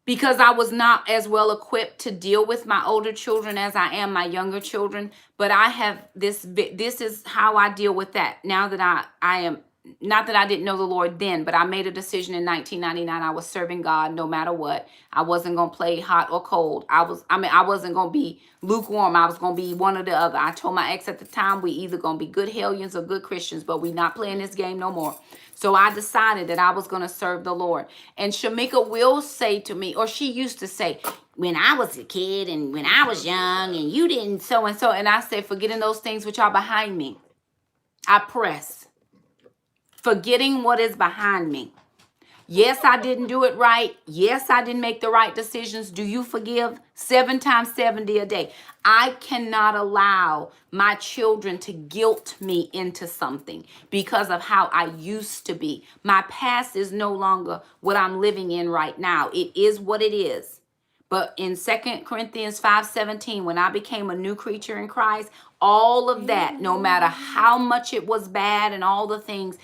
Because I was not as well equipped to deal with my older children as I am my younger children. But I have this is how I deal with that now that I am, not that I didn't know the Lord then, but I made a decision in 1999. I was serving God no matter what. I wasn't going to play hot or cold. I wasn't going to be lukewarm. I was going to be one or the other. I told my ex at the time, we either going to be good hellions or good Christians, but we not playing this game no more. So I decided that I was going to serve the Lord. And Shamika will say to me, or she used to say, when I was a kid and when I was young and you didn't so and so. And I say, forgetting those things which are behind me, I press. Forgetting what is behind me. Yes, I didn't do it right. Yes, I didn't make the right decisions. Do you forgive? 7 times 70 a day. I cannot allow my children to guilt me into something because of how I used to be. My past is no longer what I'm living in right now. It is what it is. But in 2 Corinthians 5:17, when I became a new creature in Christ, all of that, no matter how much it was bad and all the things,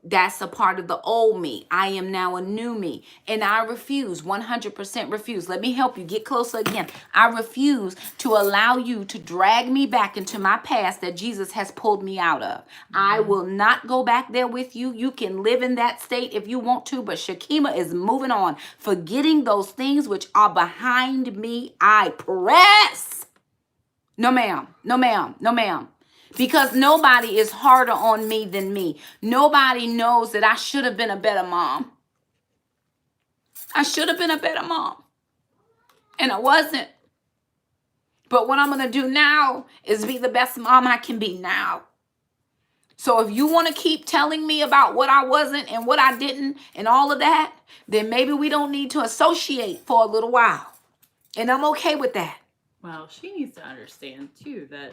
that's a part of the old me. I am now a new me. And I refuse, 100% refuse. Let me help you get closer again. I refuse to allow you to drag me back into my past that Jesus has pulled me out of. I will not go back there with you. You can live in that state if you want to, but Shakema is moving on. Forgetting those things which are behind me, I press. No, ma'am. No, ma'am. No, ma'am. Because nobody is harder on me than me. Nobody knows that I should have been a better mom. I should have been a better mom. And I wasn't. But what I'm going to do now is be the best mom I can be now. So if you want to keep telling me about what I wasn't and what I didn't and all of that, then maybe we don't need to associate for a little while. And I'm okay with that. Well, she needs to understand, too, that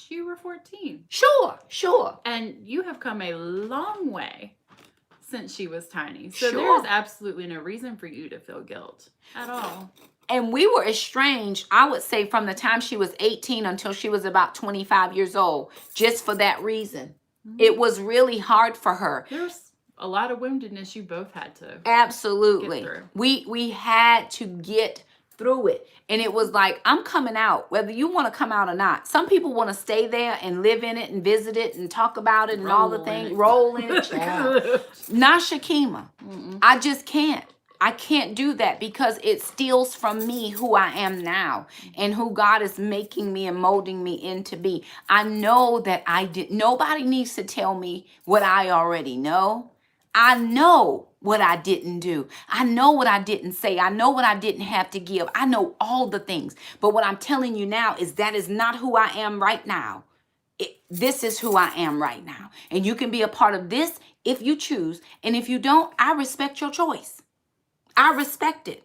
you were 14. Sure. And you have come a long way since she was tiny. So Sure. There's absolutely no reason for you to feel guilt at all. And we were estranged, I would say, from the time she was 18 until she was about 25 years old, just for that reason. Mm-hmm. It was really hard for her. There's a lot of woundedness you both had to Absolutely. get through. We had to get through it. And it was like, I'm coming out, whether you want to come out or not. Some people want to stay there and live in it and visit it and talk about it and all the things. Roll in it. Not Shakema. I just can't. I can't do that because it steals from me who I am now and who God is making me and molding me into be. I know that nobody needs to tell me what I already know. I know what I didn't do. I know what I didn't say. I know what I didn't have to give. I know all the things. But what I'm telling you now is that is not who I am right now. This is who I am right now. And you can be a part of this if you choose. And if you don't, I respect your choice. I respect it.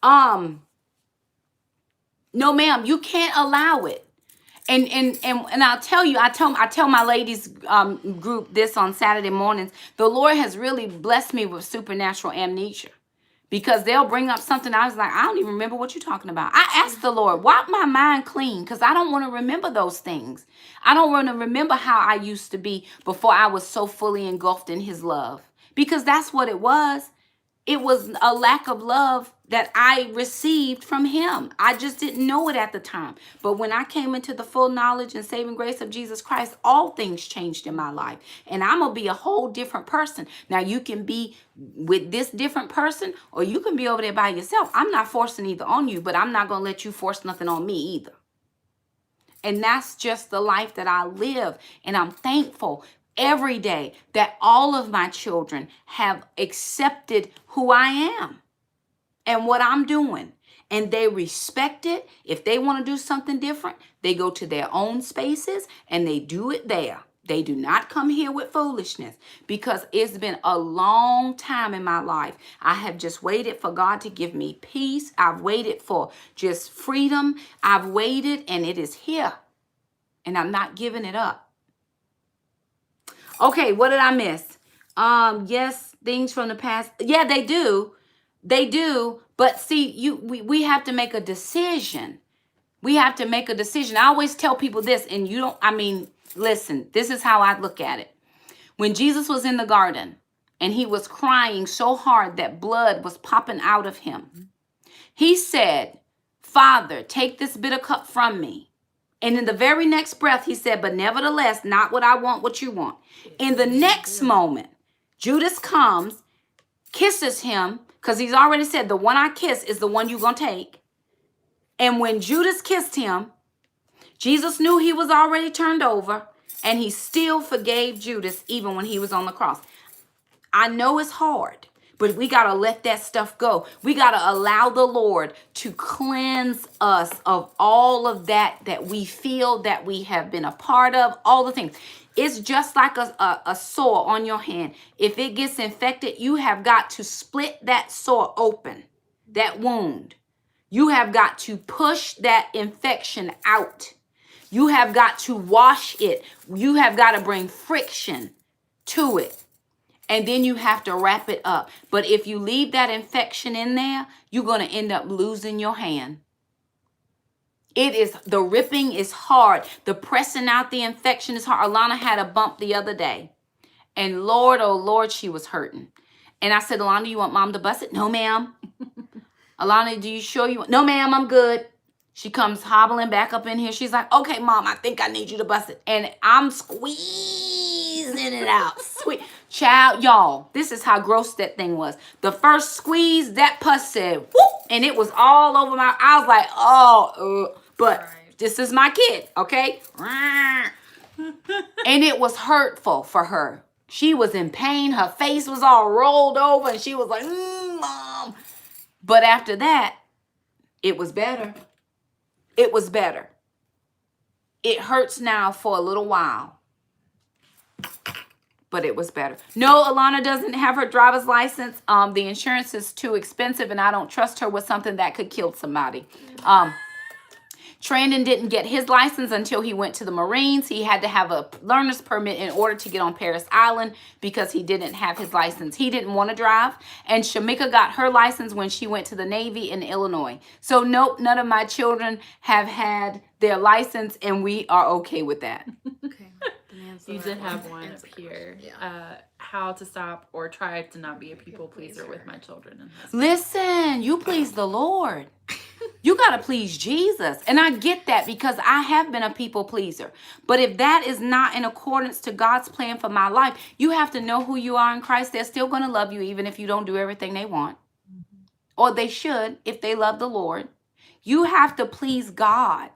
No, ma'am, you can't allow it. And I'll tell you, I tell my ladies group this on Saturday mornings. The Lord has really blessed me with supernatural amnesia. Because they'll bring up something. I was like, I don't even remember what you're talking about. I asked the Lord, wipe my mind clean, because I don't want to remember those things. I don't want to remember how I used to be before I was so fully engulfed in his love. Because that's what it was. It was a lack of love that I received from him. I just didn't know it at the time. But when I came into the full knowledge and saving grace of Jesus Christ, all things changed in my life. And I'm going to be a whole different person. Now, you can be with this different person, or you can be over there by yourself. I'm not forcing either on you, but I'm not going to let you force nothing on me either. And that's just the life that I live. And I'm thankful every day that all of my children have accepted who I am and what I'm doing. And they respect it. If they want to do something different, they go to their own spaces and they do it there. They do not come here with foolishness, because it's been a long time in my life. I have just waited for God to give me peace. I've waited for just freedom. I've waited, and it is here. And I'm not giving it up. Okay, what did I miss? Yes, things from the past. Yeah, they do. They do. But see, we have to make a decision. We have to make a decision. I always tell people this, and listen, this is how I look at it. When Jesus was in the garden and he was crying so hard that blood was popping out of him, he said, Father, take this bitter cup from me. And in the very next breath, he said, but nevertheless, not what I want, what you want. In the next moment, Judas comes, kisses him, because he's already said, the one I kiss is the one you're going to take. And when Judas kissed him, Jesus knew he was already turned over, and he still forgave Judas even when he was on the cross. I know it's hard, but we got to let that stuff go. We got to allow the Lord to cleanse us of all of that we feel that we have been a part of, all the things. It's just like a sore on your hand. If it gets infected, you have got to split that sore open, that wound. You have got to push that infection out. You have got to wash it. You have got to bring friction to it. And then you have to wrap it up. But if you leave that infection in there, you're going to end up losing your hand. The ripping is hard. The pressing out the infection is hard. Alana had a bump the other day. And Lord, oh Lord, she was hurting. And I said, Alana, you want mom to bust it? No, ma'am. Alana, do you sure you want? No, ma'am, I'm good. She comes hobbling back up in here. She's like, okay, mom, I think I need you to bust it. And I'm squeezing it out. Sweet. Child, y'all, this is how gross that thing was. The first squeeze, that pus said, whoop, and it was all over I was like, but right. This is my kid, okay? And it was hurtful for her. She was in pain. Her face was all rolled over, and she was like, Mom. But after that, it was better. It was better. It hurts now for a little while. But it was better. No, Alana doesn't have her driver's license. The insurance is too expensive, and I don't trust her with something that could kill somebody. Trandon didn't get his license until he went to the Marines. He had to have a learner's permit in order to get on Paris Island because he didn't have his license. He didn't want to drive. And Shamika got her license when she went to the Navy in Illinois. So nope, none of my children have had their license, and we are okay with that. Okay. You did have one up here. Yeah. How to stop or try to not be a people pleaser with my children. And listen, you please the Lord. You got to please Jesus. And I get that because I have been a people pleaser. But if that is not in accordance to God's plan for my life, you have to know who you are in Christ. They're still going to love you even if you don't do everything they want. Or they should if they love the Lord. You have to please God.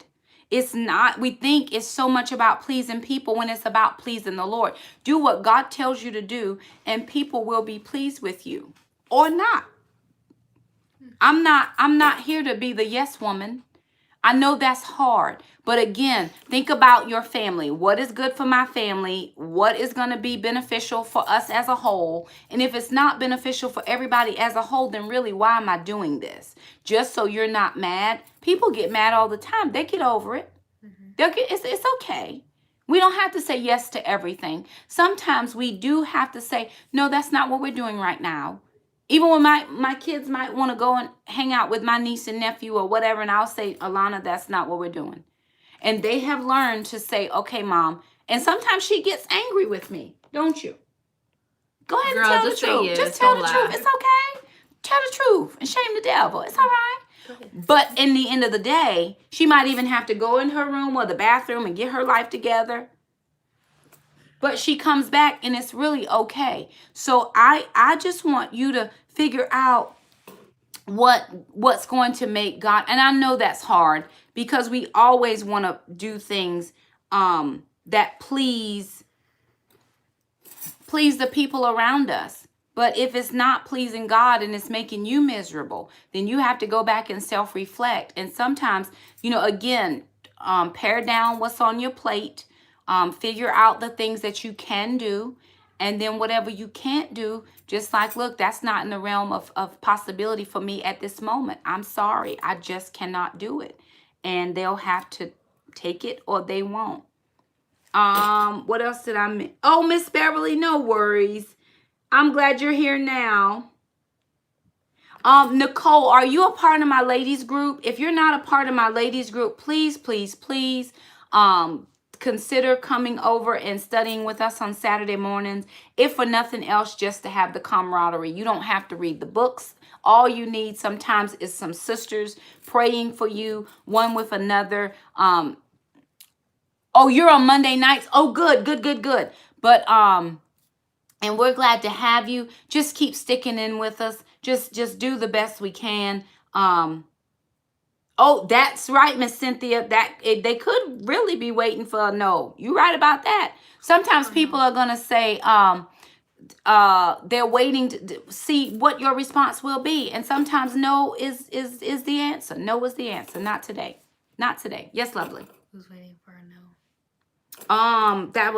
It's not, we think it's so much about pleasing people when it's about pleasing the Lord. Do what God tells you to do and people will be pleased with you or not. I'm not here to be the yes woman. I know that's hard. But again, think about your family. What is good for my family? What is going to be beneficial for us as a whole? And if it's not beneficial for everybody as a whole, then really, why am I doing this? Just so you're not mad? People get mad all the time. They get over it. It's okay. We don't have to say yes to everything. Sometimes we do have to say, no, that's not what we're doing right now. Even when my kids might want to go and hang out with my niece and nephew or whatever, and I'll say, Alana, that's not what we're doing. And they have learned to say, okay, Mom. And sometimes she gets angry with me, don't you? Go ahead and tell the truth. Yes, just tell the truth. It's okay. Tell the truth and shame the devil. It's all right. But in the end of the day, she might even have to go in her room or the bathroom and get her life together. But she comes back and it's really okay. So I just want you to figure out what's going to make God. And I know that's hard because we always want to do things that please the people around us. But if it's not pleasing God and it's making you miserable, then you have to go back and self-reflect. And sometimes, again, pare down what's on your plate. Figure out the things that you can do. And then whatever you can't do, just like, look, that's not in the realm of possibility for me at this moment. I'm sorry. I just cannot do it. And they'll have to take it or they won't. What else did I miss? Oh, Miss Beverly, no worries. I'm glad you're here now. Nicole, are you a part of my ladies group? If you're not a part of my ladies group, please, please, please, consider coming over and studying with us on Saturday mornings. If for nothing else, just to have the camaraderie. You don't have to read the books. All you need sometimes is some sisters praying for you, one with another. Oh, you're on Monday nights. Oh, good. But and we're glad to have you. Just keep sticking in with us. Just do the best we can. Oh, that's right, Miss Cynthia. They could really be waiting for a no. You're right about that. Sometimes people are gonna say they're waiting to see what your response will be, and sometimes no is the answer. No is the answer. Not today. Not today. Yes, lovely. Who's waiting for a no? That was